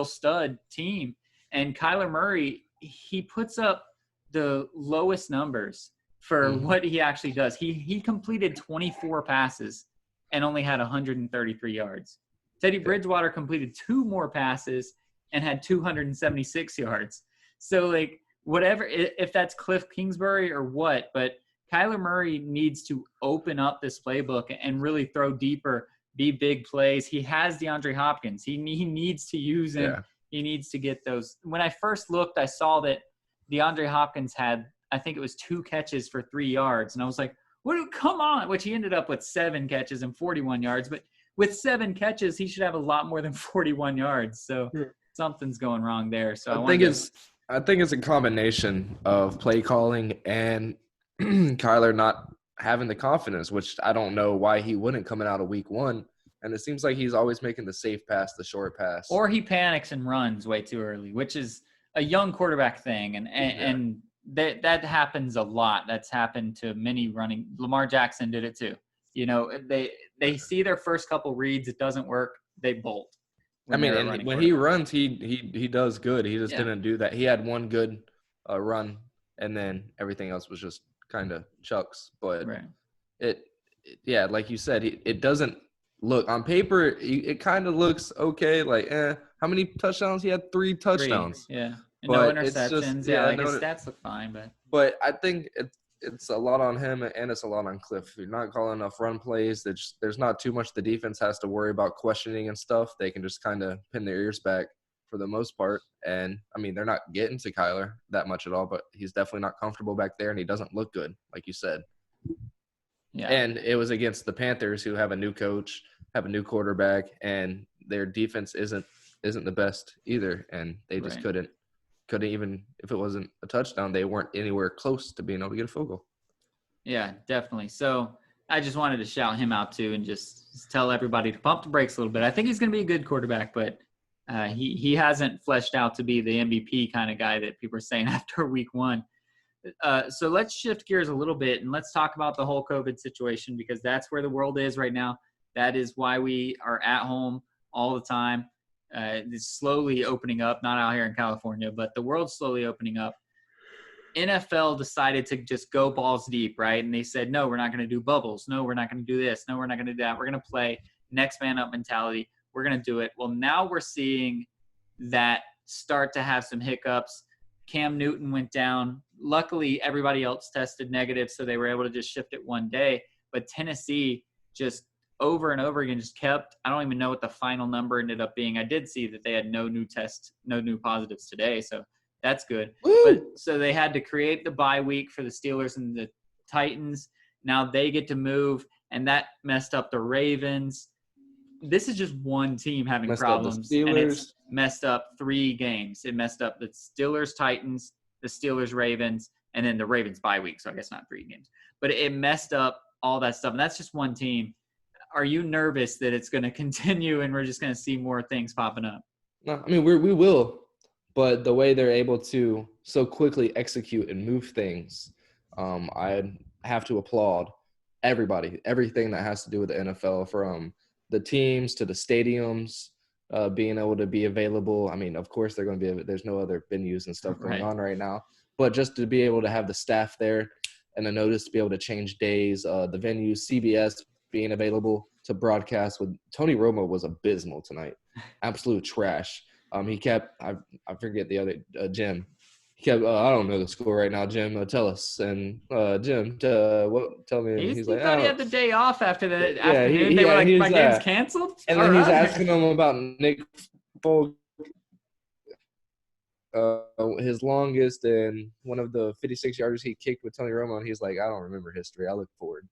A: stud team, and Kyler Murray, he puts up the lowest numbers for what he actually does. He completed 24 passes and only had 133 yards. Teddy Bridgewater completed 2 more passes and had 276 yards. So, like, whatever, if that's Cliff Kingsbury or what, but Kyler Murray needs to open up this playbook and really throw deeper, be big plays. He has DeAndre Hopkins. He needs to use him. Yeah. He needs to get those. When I first looked, I saw that DeAndre Hopkins had, I think it was 2 catches for 3 yards. And I was like, come on, which he ended up with 7 catches and 41 yards. But with 7 catches, he should have a lot more than 41 yards. So something's going wrong there. So I
B: think it's a combination of play calling and Kyler not having the confidence, which I don't know why he wouldn't coming out of week 1. And it seems like he's always making the safe pass, the short pass.
A: Or he panics and runs way too early, which is a young quarterback thing. And that happens a lot. That's happened to many running. Lamar Jackson did it too. You know, they see their first couple reads, it doesn't work, they bolt.
B: I mean, and when he runs, he does good. He just didn't do that. He had one good run, and then everything else was just kind of chucks. But like you said, it doesn't look on paper. It kind of looks okay. Like, how many touchdowns? He had 3 touchdowns.
A: 3, yeah. And no interceptions. His stats look fine,
B: but I think it's a lot on him, and it's a lot on Cliff. If you're not calling enough run plays, there's not too much the defense has to worry about questioning and stuff. They can just kind of pin their ears back for the most part. And, I mean, they're not getting to Kyler that much at all, but he's definitely not comfortable back there, and he doesn't look good, like you said.
A: Yeah.
B: And it was against the Panthers, who have a new coach, have a new quarterback, and their defense isn't the best either. And they just couldn't even, if it wasn't a touchdown, they weren't anywhere close to being able to get a field goal.
A: Yeah, definitely. So I just wanted to shout him out too, and just tell everybody to pump the brakes a little bit. I think he's going to be a good quarterback, but he hasn't fleshed out to be the MVP kind of guy that people are saying after week one. So let's shift gears a little bit, and let's talk about the whole COVID situation, because that's where the world is right now. That is why we are at home all the time. It's slowly opening up, not out here in California, but the world's slowly opening up. NFL decided to just go balls deep, right? And they said, no, we're not going to do bubbles. No, we're not going to do this. No, we're not going to do that. We're going to play next man up mentality. We're going to do it. Well, now we're seeing that start to have some hiccups. Cam Newton went down. Luckily, everybody else tested negative, so they were able to just shift it one day. But Tennessee just over and over again just kept – I don't even know what the final number ended up being. I did see that they had no new positives today, so that's good. But so they had to create the bye week for the Steelers and the Titans. Now they get to move, and that messed up the Ravens. This is just one team having problems, and it's messed up 3 games. It messed up the Steelers, Titans, the Steelers, Ravens, and then the Ravens bye week. So I guess not 3 games, but it messed up all that stuff. And that's just one team. Are you nervous that it's going to continue and we're just going to see more things popping up?
B: No, I mean, we will, but the way they're able to so quickly execute and move things, I have to applaud everybody, everything that has to do with the NFL, from the teams to the stadiums, being able to be available. I mean, of course, they're going to be – there's no other venues and stuff going on right now. But just to be able to have the staff there and the notice to be able to change days, the venues, CBS being available to broadcast with – Tony Romo was abysmal tonight. Absolute trash. He kept – I forget the other Jim. He kept I don't know the score right now, Jim. Tell us. And Jim, tell me.
A: He's
B: like,
A: thought he had the day off after the
B: yeah,
A: afternoon. They were like, my game's canceled?
B: And then he's asking him about Nick Folk, his longest and one of the 56-yarders he kicked with Tony Romo. And he's like, I don't remember history. I look forward.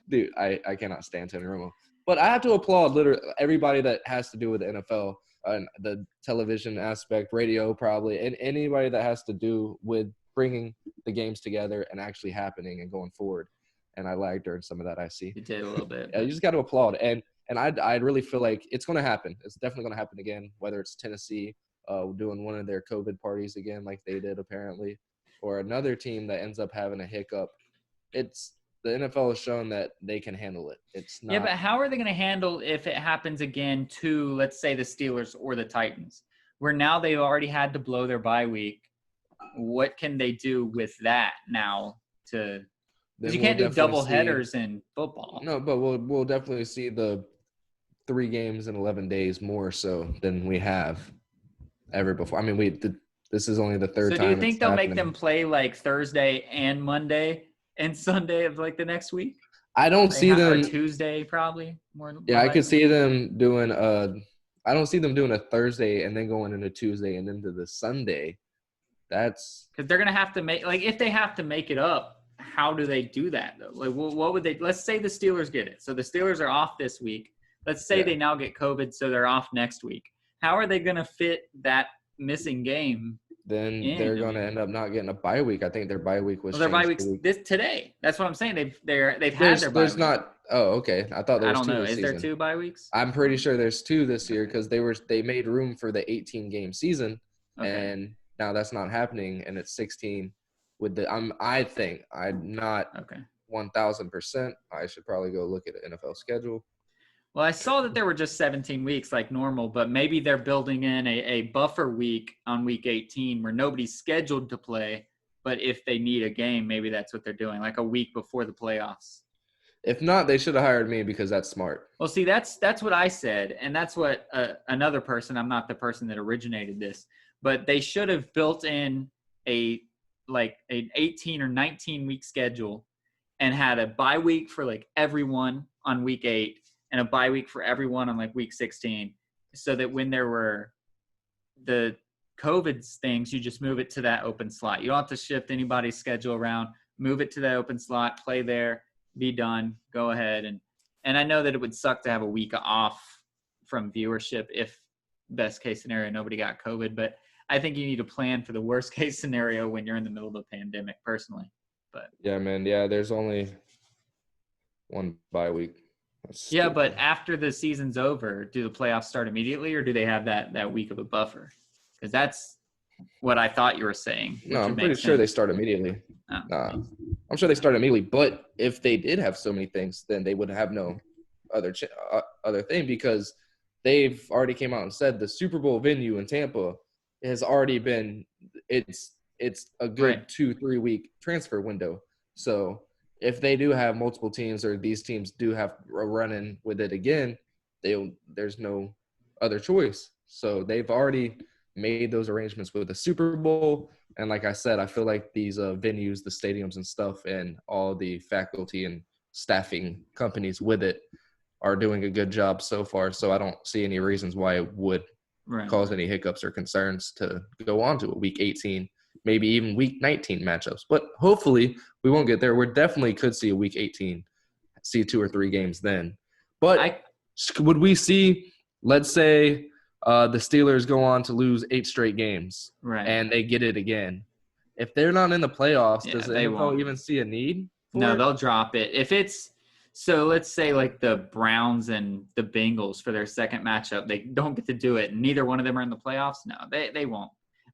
B: Dude, I cannot stand Tony Romo. But I have to applaud literally everybody that has to do with the NFL and the television aspect, radio probably, and anybody that has to do with bringing the games together and actually happening and going forward. And I lagged during some of that, I see.
A: You did a little bit.
B: You just got to applaud. And I really feel like it's going to happen. It's definitely going to happen again, whether it's Tennessee doing one of their COVID parties again like they did apparently, or another team that ends up having a hiccup. The NFL has shown that they can handle it. It's not.
A: Yeah, but how are they going to handle if it happens again to, let's say, the Steelers or the Titans, where now they've already had to blow their bye week? What can they do with that now? Because you can't do double headers in football.
B: No, but we'll definitely see the 3 games in 11 days more so than we have ever before. I mean, this is only the third time.
A: So do you think they'll make them play like Thursday and Monday and Sunday of like the next week?
B: I don't see them.
A: Or Tuesday probably more.
B: Yeah, I could see them doing I don't see them doing a Thursday and then going into Tuesday and into the Sunday. That's
A: because they're gonna have to make, like, if they have to make it up, how do they do that though? Like, what would they? Let's say the Steelers get it. So the Steelers are off this week. Let's say they now get COVID, so they're off next week. How are they gonna fit that missing game?
B: Then they're going to end up not getting a bye week. I think their bye week was.
A: Well, their bye week's today. That's what I'm saying. They've had their bye week.
B: There's not. Oh, okay. I thought there was 2 this season. I don't know.
A: Is there 2 bye weeks?
B: I'm pretty sure there's 2 this year because they made room for the 18-game season, and now that's not happening, and it's 16. With the I think I'm not 1,000%. I should probably go look at the NFL schedule.
A: Well, I saw that there were just 17 weeks like normal, but maybe they're building in a buffer week on week 18 where nobody's scheduled to play, but if they need a game, maybe that's what they're doing, like a week before the playoffs.
B: If not, they should have hired me because that's smart.
A: Well, see, that's what I said, and that's what another person – I'm not the person that originated this – but they should have built in an 18 or 19-week schedule and had a bye week for like everyone on week 8 and a bye week for everyone on like week 16, so that when there were the COVID things, you just move it to that open slot. You don't have to shift anybody's schedule around. Move it to that open slot, play there, be done, go ahead. And I know that it would suck to have a week off from viewership if best case scenario nobody got COVID, but I think you need to plan for the worst case scenario when you're in the middle of a pandemic personally. But
B: yeah, man. Yeah, there's only one bye week.
A: yeah, but after the season's over, do the playoffs start immediately, or do they have that week of a buffer? Because that's what I thought you were saying.
B: No, I'm pretty sure they start immediately.
A: Oh.
B: I'm sure they start immediately. But if they did have so many things, then they would have no other thing, because they've already came out and said the Super Bowl venue in Tampa has already been it's a good 2-3 week transfer window. So if they do have multiple teams, or these teams do have a run-in with it again, there's no other choice. So they've already made those arrangements with the Super Bowl. And like I said, I feel like these venues, the stadiums and stuff, and all the faculty and staffing companies with it are doing a good job so far. So I don't see any reasons why it would cause any hiccups or concerns to go on to a Week 18, maybe even Week 19 matchups. But hopefully we won't get there. We definitely could see a Week 18, see 2 or 3 games then. But would we see, let's say, the Steelers go on to lose 8 straight games, and they get it again? If they're not in the playoffs, does the NFL even see a need for
A: No,
B: it?
A: they'll drop it. If it's so, let's say like the Browns and the Bengals for their second matchup, they don't get to do it. Neither one of them are in the playoffs. No, they won't.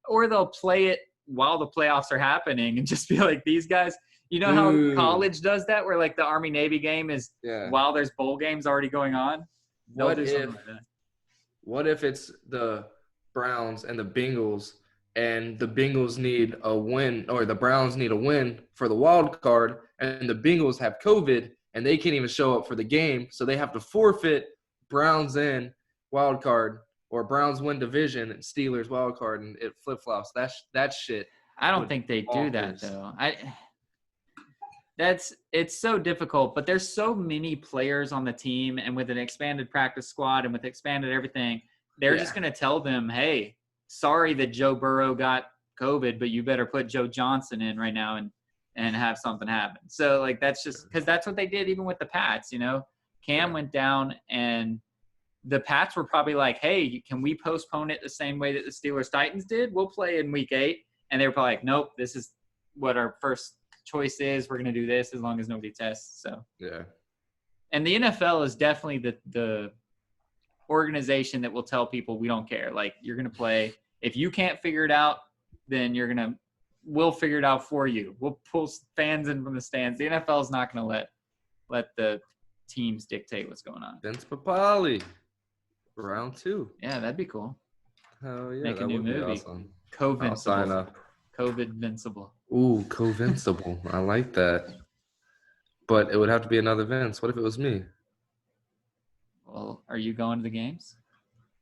A: Or they'll play it while the playoffs are happening and just be like, these guys. You know how college does that, where like the Army-Navy game is while there's bowl games already going on? They'll do something like that.
B: What if it's the Browns and the Bengals, and the Bengals need a win, or the Browns need a win for the wild card, and the Bengals have COVID and they can't even show up for the game, so they have to forfeit Browns in wild card, or Browns win division and Steelers wild card, and it flip-flops. That shit.
A: I don't think they do that though. It's so difficult, but there's so many players on the team, and with an expanded practice squad and with expanded everything, they're just going to tell them, hey, sorry that Joe Burrow got COVID, but you better put Joe Johnson in right now and have something happen. So like, that's just because that's what they did even with the Pats, Cam went down, and the Pats were probably like, hey, can we postpone it the same way that the Steelers Titans did? We'll play in Week 8. And they were probably like, nope, this is what our first choice is. We're going to do this as long as nobody tests. So
B: yeah. And
A: the NFL is definitely the organization that will tell people we don't care. Like, you're going to play. If you can't figure it out, then we'll figure it out for you. We'll pull fans in from the stands. The NFL is not going to let the teams dictate what's going on.
B: Vince Papale, round 2.
A: Yeah, that'd be cool.
B: Hell yeah,
A: make a new movie.
B: Awesome.
A: COVID.
B: I'll sign up.
A: COVID Vincible.
B: Ooh, Co-Vincible. I like that. But it would have to be another Vince. What if it was me?
A: Well, are you going to the games?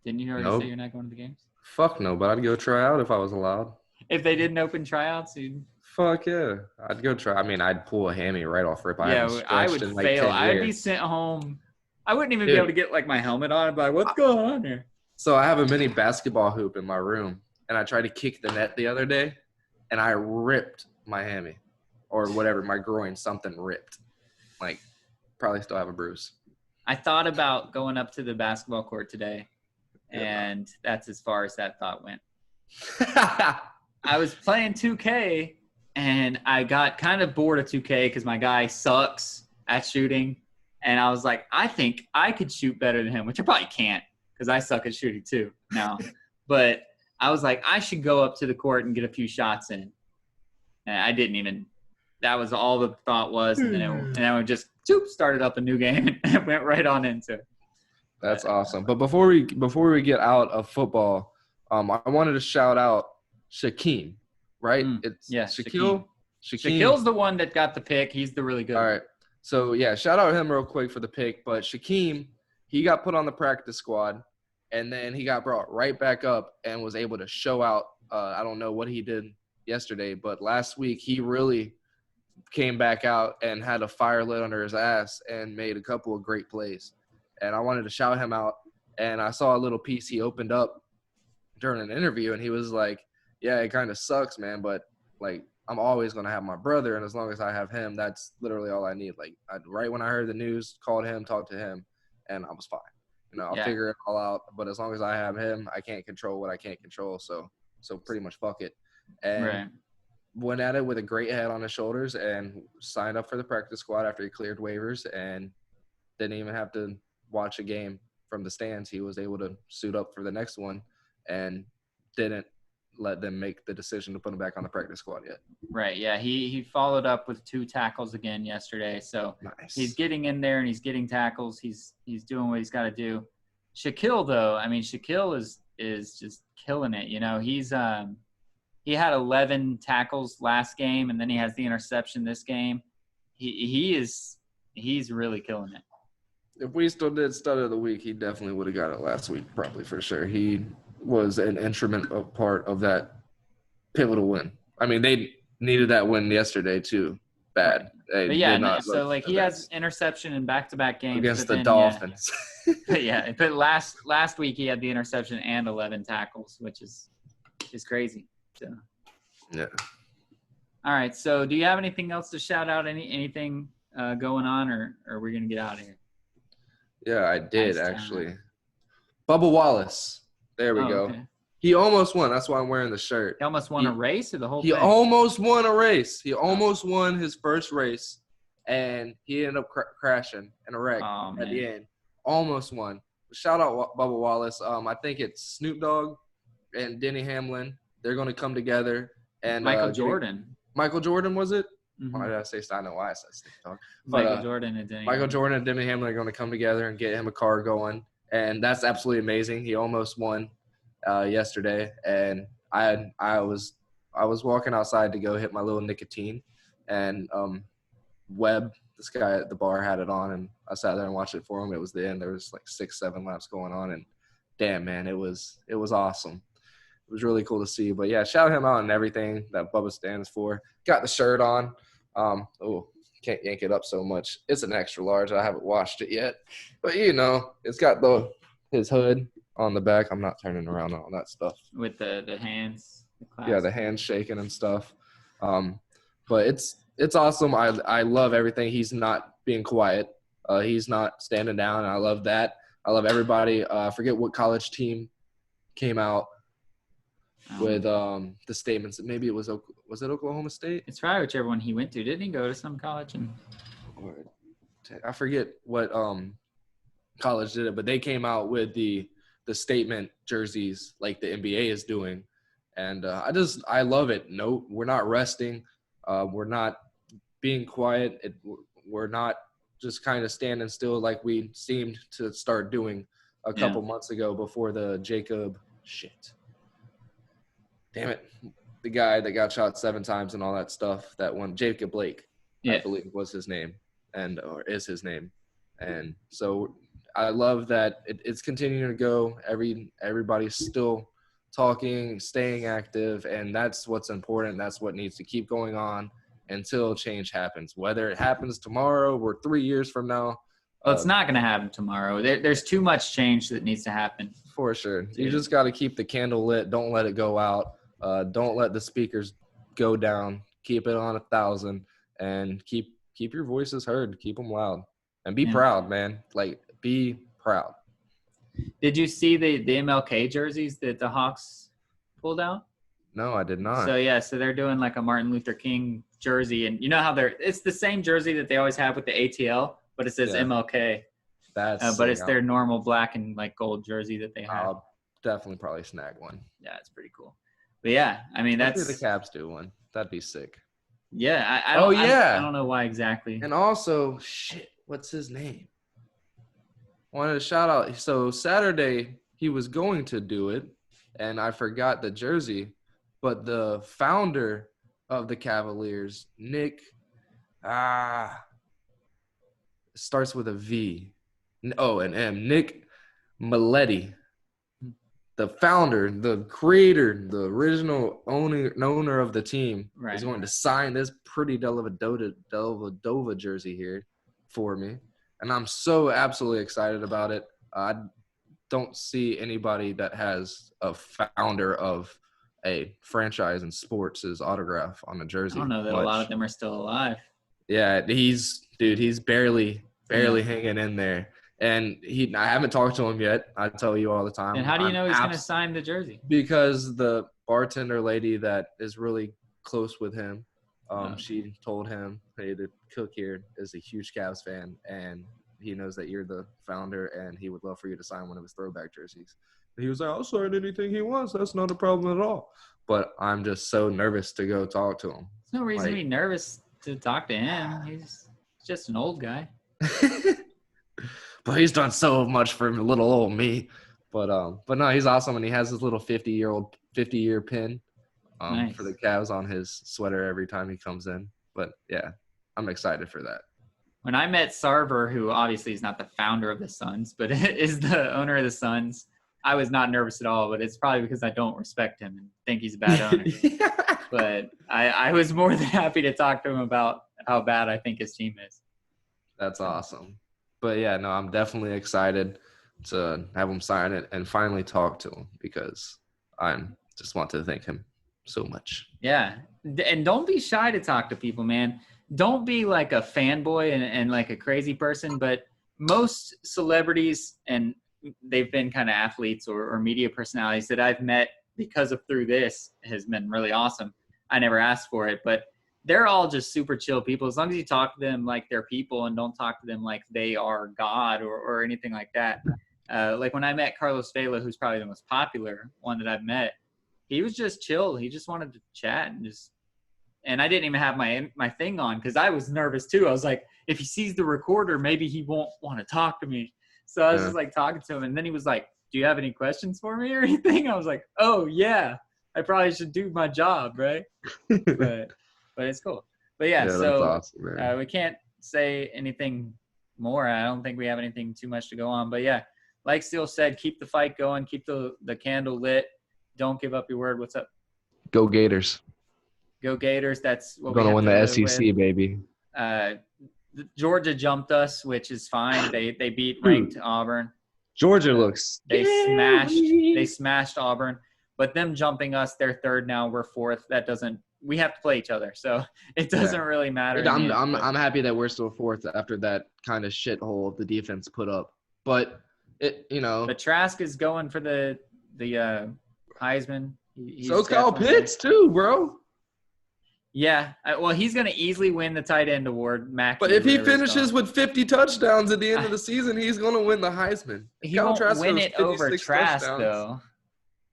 A: Didn't you already say you're not going to the games?
B: Fuck no, but I'd go try out if I was allowed.
A: If they didn't open tryouts,
B: fuck yeah. I'd go try. I mean, I'd pull a hammy right off rip.
A: I would fail. I'd be sent home. I wouldn't even be able to get like my helmet on. I'd be like, what's going on here?
B: So I have a mini basketball hoop in my room, and I tried to kick the net the other day, and I ripped my hammy or whatever, my groin, something ripped. Like, probably still have a bruise.
A: I thought about going up to the basketball court today, and that's as far as that thought went. I was playing 2K, and I got kind of bored of 2K because my guy sucks at shooting. And I was like, I think I could shoot better than him, which I probably can't because I suck at shooting too now. But I was like, I should go up to the court and get a few shots in. And I didn't even – that was all the thought was. And then I just started up a new game and went right on into it.
B: That's awesome. But before we get out of football, I wanted to shout out Shaquem, right? Shaquille.
A: Shaquille's the one that got the pick. He's the really good
B: one.
A: All
B: right. So, yeah, shout out him real quick for the pick. But Shaquem, he got put on the practice squad, and then he got brought right back up and was able to show out. I don't know what he did yesterday, but last week he really came back out and had a fire lit under his ass and made a couple of great plays. And I wanted to shout him out. And I saw a little piece he opened up during an interview, and he was like, yeah, it kind of sucks, man, but like I'm always going to have my brother, and as long as I have him, that's literally all I need. Like right when I heard the news, called him, talked to him, and I was fine. I'll figure it all out, but as long as I have him, I can't control what I can't control, so pretty much fuck it. And went at it with a great head on his shoulders and signed up for the practice squad after he cleared waivers and didn't even have to watch a game from the stands. He was able to suit up for the next one and didn't let them make the decision to put him back on the practice squad yet.
A: Right, yeah. He followed up with 2 tackles again yesterday. So nice. He's getting in there and he's getting tackles. He's doing what he's got to do. Shaquille, though, I mean, Shaquille is just killing it. He's he had 11 tackles last game, and then he has the interception this game. He's really killing it.
B: If we still did stud of the week, he definitely would have got it last week, probably for sure. He was an instrumental part of that pivotal win. I mean, they needed that win yesterday too, bad.
A: But yeah, so like he has interception in back-to-back games
B: against the Dolphins.
A: Yeah, but last week he had the interception and 11 tackles, which is crazy. So.
B: Yeah.
A: All right. So, do you have anything else to shout out? Anything going on, or are we gonna get out of here?
B: Yeah, I did actually. Bubba Wallace. There we go.
A: Okay.
B: He almost won. That's why I'm wearing the shirt.
A: He almost won a race or the whole thing?
B: He almost won a race. He almost won his first race, and he ended up crashing in a wreck at the end. Almost won. Shout out Bubba Wallace. I think it's Snoop Dogg and Denny Hamlin. They're going to come together. And
A: Michael Jordan.
B: Michael Jordan, was it?
A: Mm-hmm.
B: Why did I say – I know why I said Snoop Dogg.
A: Michael Jordan and Denny
B: Michael Jordan and Denny Hamlin are going to come together and get him a car going. And that's absolutely amazing. He almost won yesterday. And I was walking outside to go hit my little nicotine. And Webb, this guy at the bar, had it on. And I sat there and watched it for him. It was the end. There was like 6-7 laps going on. And damn, man, it was awesome. It was really cool to see. But, yeah, shout him out and everything that Bubba stands for. Got the shirt on. Can't yank it up so much. It's an extra large. I haven't washed it yet. But, it's got his hood on the back. I'm not turning around on all that stuff.
A: With the hands.
B: The hands shaking and stuff. But it's awesome. I love everything. He's not being quiet. He's not standing down. I love that. I love everybody. I forget what college team came out with the statements. Maybe it was it Oklahoma State?
A: It's probably whichever one he went to. Didn't he go to some college?
B: I forget what college did it, but they came out with the statement jerseys like the NBA is doing, and I love it. No, we're not resting. We're not being quiet. We're not just kind of standing still like we seemed to start doing a couple months ago before the Jacob shit. Damn it. The guy that got shot 7 times and all that stuff, that one, Jacob Blake, I believe was his name or is his name. And so I love that it's continuing to go. Everybody's still talking, staying active, and that's what's important. That's what needs to keep going on until change happens. Whether it happens tomorrow or 3 years from now.
A: Well, it's not going to happen tomorrow. There's too much change that needs to happen.
B: For sure. You just got to keep the candle lit. Don't let it go out. Don't let the speakers go down. Keep it on 1,000 and keep your voices heard. Keep them loud and be proud, man. Like, be proud.
A: Did you see the MLK jerseys that the Hawks pulled out?
B: No, I did not.
A: So they're doing like a Martin Luther King jersey, and you know how it's the same jersey that they always have with the ATL, but it says MLK. But it's their normal black and like gold jersey that they have.
B: I'll definitely probably snag one.
A: Yeah, it's pretty cool. But yeah, I mean that's
B: the Caps do one. That'd be sick.
A: Yeah, I don't know why exactly.
B: And also, what's his name? Wanted to shout out. So Saturday he was going to do it, and I forgot the jersey. But the founder of the Cavaliers, Nick, starts with a V. Oh, an M. Nick Maletti, the founder, the creator, the original owner of the team, is going to sign this pretty Dellavedova jersey here for me. And I'm so absolutely excited about it. don't see anybody that has a founder of a franchise in sports' autograph on a
A: I
B: jersey.
A: don't know that a lot of them are still alive.
B: Yeah, he's barely
A: Yeah.
B: hanging in there. And I haven't talked to him yet. I tell you all the time.
A: And how do you know he's going to sign the jersey?
B: Because the bartender lady that is really close with him, she told him, hey, the cook here is a huge Cavs fan, and he knows that you're the founder, and he would love for you to sign one of his throwback jerseys. And he was like, I'll sign anything he wants. That's not a problem at all. But I'm just so nervous to go talk to him.
A: There's no reason to be nervous to talk to him. He's just an old guy.
B: But he's done so much for little old me. But no, he's awesome, and he has his little 50-year pin
A: Nice.
B: for the Cavs on his sweater every time he comes in. But yeah, I'm excited for that.
A: When I met Sarver, who obviously is not the founder of the Suns, but is the owner of the Suns, I was not nervous at all. But it's probably because I don't respect him and think he's a bad owner. But I was more than happy to talk to him about how bad I think his team is.
B: That's awesome. But yeah, no, I'm definitely excited to have him sign it and finally talk to him because I just want to thank him so much.
A: Yeah. And don't be shy to talk to people, man. Don't be like a fanboy and like a crazy person, but most celebrities, and they've been kind of athletes or media personalities that I've met because of through this has been really awesome. I never asked for it, but they're all just super chill people. As long as you talk to them like they're people and don't talk to them like they are God or anything like that. Like when I met Carlos Vela, who's probably the most popular one that I've met, he was just chill. He just wanted to chat and I didn't even have my thing on because I was nervous too. I was like, if he sees the recorder, maybe he won't want to talk to me. So I was just like talking to him, and then he was like, do you have any questions for me or anything? I was like, oh yeah, I probably should do my job, right? But it's cool. But yeah, so awesome, we can't say anything more. I don't think we have anything too much to go on. But yeah, like Steele said, keep the fight going, keep the candle lit. Don't give up your word. What's up?
B: Go Gators.
A: Go Gators. That's what
B: we're going to win the SEC, with. Baby.
A: Georgia jumped us, which is fine. They beat ranked Auburn.
B: Georgia looks
A: They smashed Auburn. But them jumping us, they're third now. We're fourth. We have to play each other, so it doesn't really matter.
B: I'm happy that we're still fourth after that kind of shithole the defense put up. But
A: But Trask is going for the Heisman.
B: So's Kyle Pitts too, bro.
A: Yeah, well, he's going to easily win the tight end award.
B: But if he finishes with 50 touchdowns at the end of the season, he's going to win the Heisman.
A: He won't win it over Trask, though.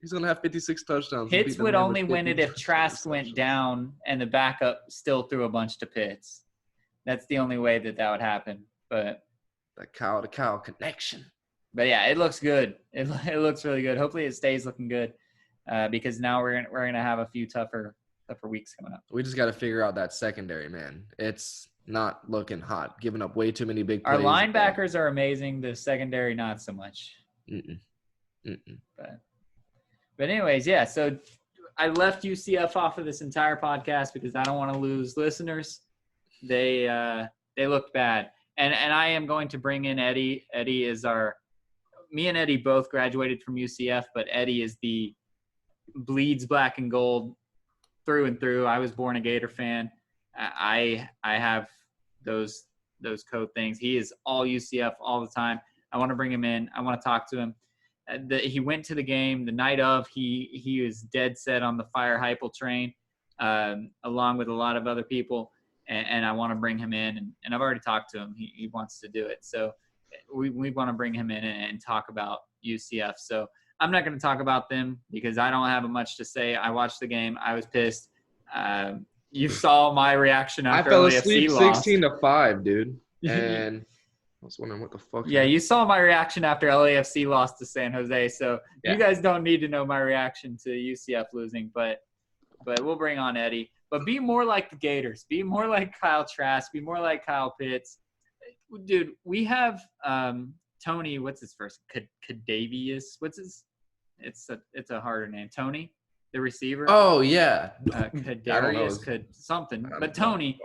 B: He's going to have 56 touchdowns.
A: Pitts would only win it if Trask went down and the backup still threw a bunch to Pitts. That's the only way that would happen. But
B: that cow-to-cow connection.
A: But yeah, it looks good. It looks really good. Hopefully, it stays looking good because now we're gonna have a few tougher weeks coming up.
B: We just got to figure out that secondary, man. It's not looking hot. Giving up way too many big plays.
A: Our linebackers are amazing. The secondary, not so much. But anyways, yeah. So I left UCF off of this entire podcast because I don't want to lose listeners. They looked bad, and I am going to bring in Eddie. Eddie is me and Eddie both graduated from UCF, but Eddie is the bleeds black and gold through and through. I was born a Gator fan. I have those code things. He is all UCF all the time. I want to bring him in. I want to talk to him. He went to the game the night of. He was dead set on the Fire Heupel train, along with a lot of other people. And I want to bring him in. And I've already talked to him. He wants to do it. So we want to bring him in and talk about UCF. So I'm not going to talk about them because I don't have much to say. I watched the game. I was pissed. You saw my reaction after LAFC lost.
B: 16-5, dude. And I was wondering what the fuck.
A: Yeah, you saw my reaction after LAFC lost to San Jose. So You guys don't need to know my reaction to UCF losing, but we'll bring on Eddie. But be more like the Gators. Be more like Kyle Trask. Be more like Kyle Pitts. Dude, we have Tony, what's his first? Kadavius. What's his? It's a harder name. Tony, the receiver.
B: Oh yeah.
A: Kadarius, something. But Tony,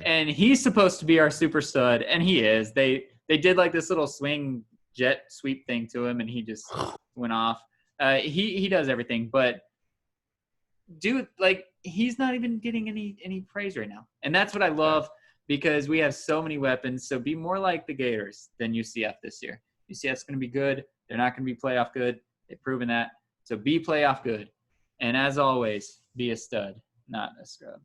A: and he's supposed to be our super stud, and he is. They did like this little swing jet sweep thing to him, and he just went off. He does everything, but dude, like he's not even getting any praise right now, and that's what I love because we have so many weapons. So be more like the Gators than UCF this year. UCF's going to be good. They're not going to be playoff good. They've proven that. So be playoff good, and as always, be a stud, not a scrub.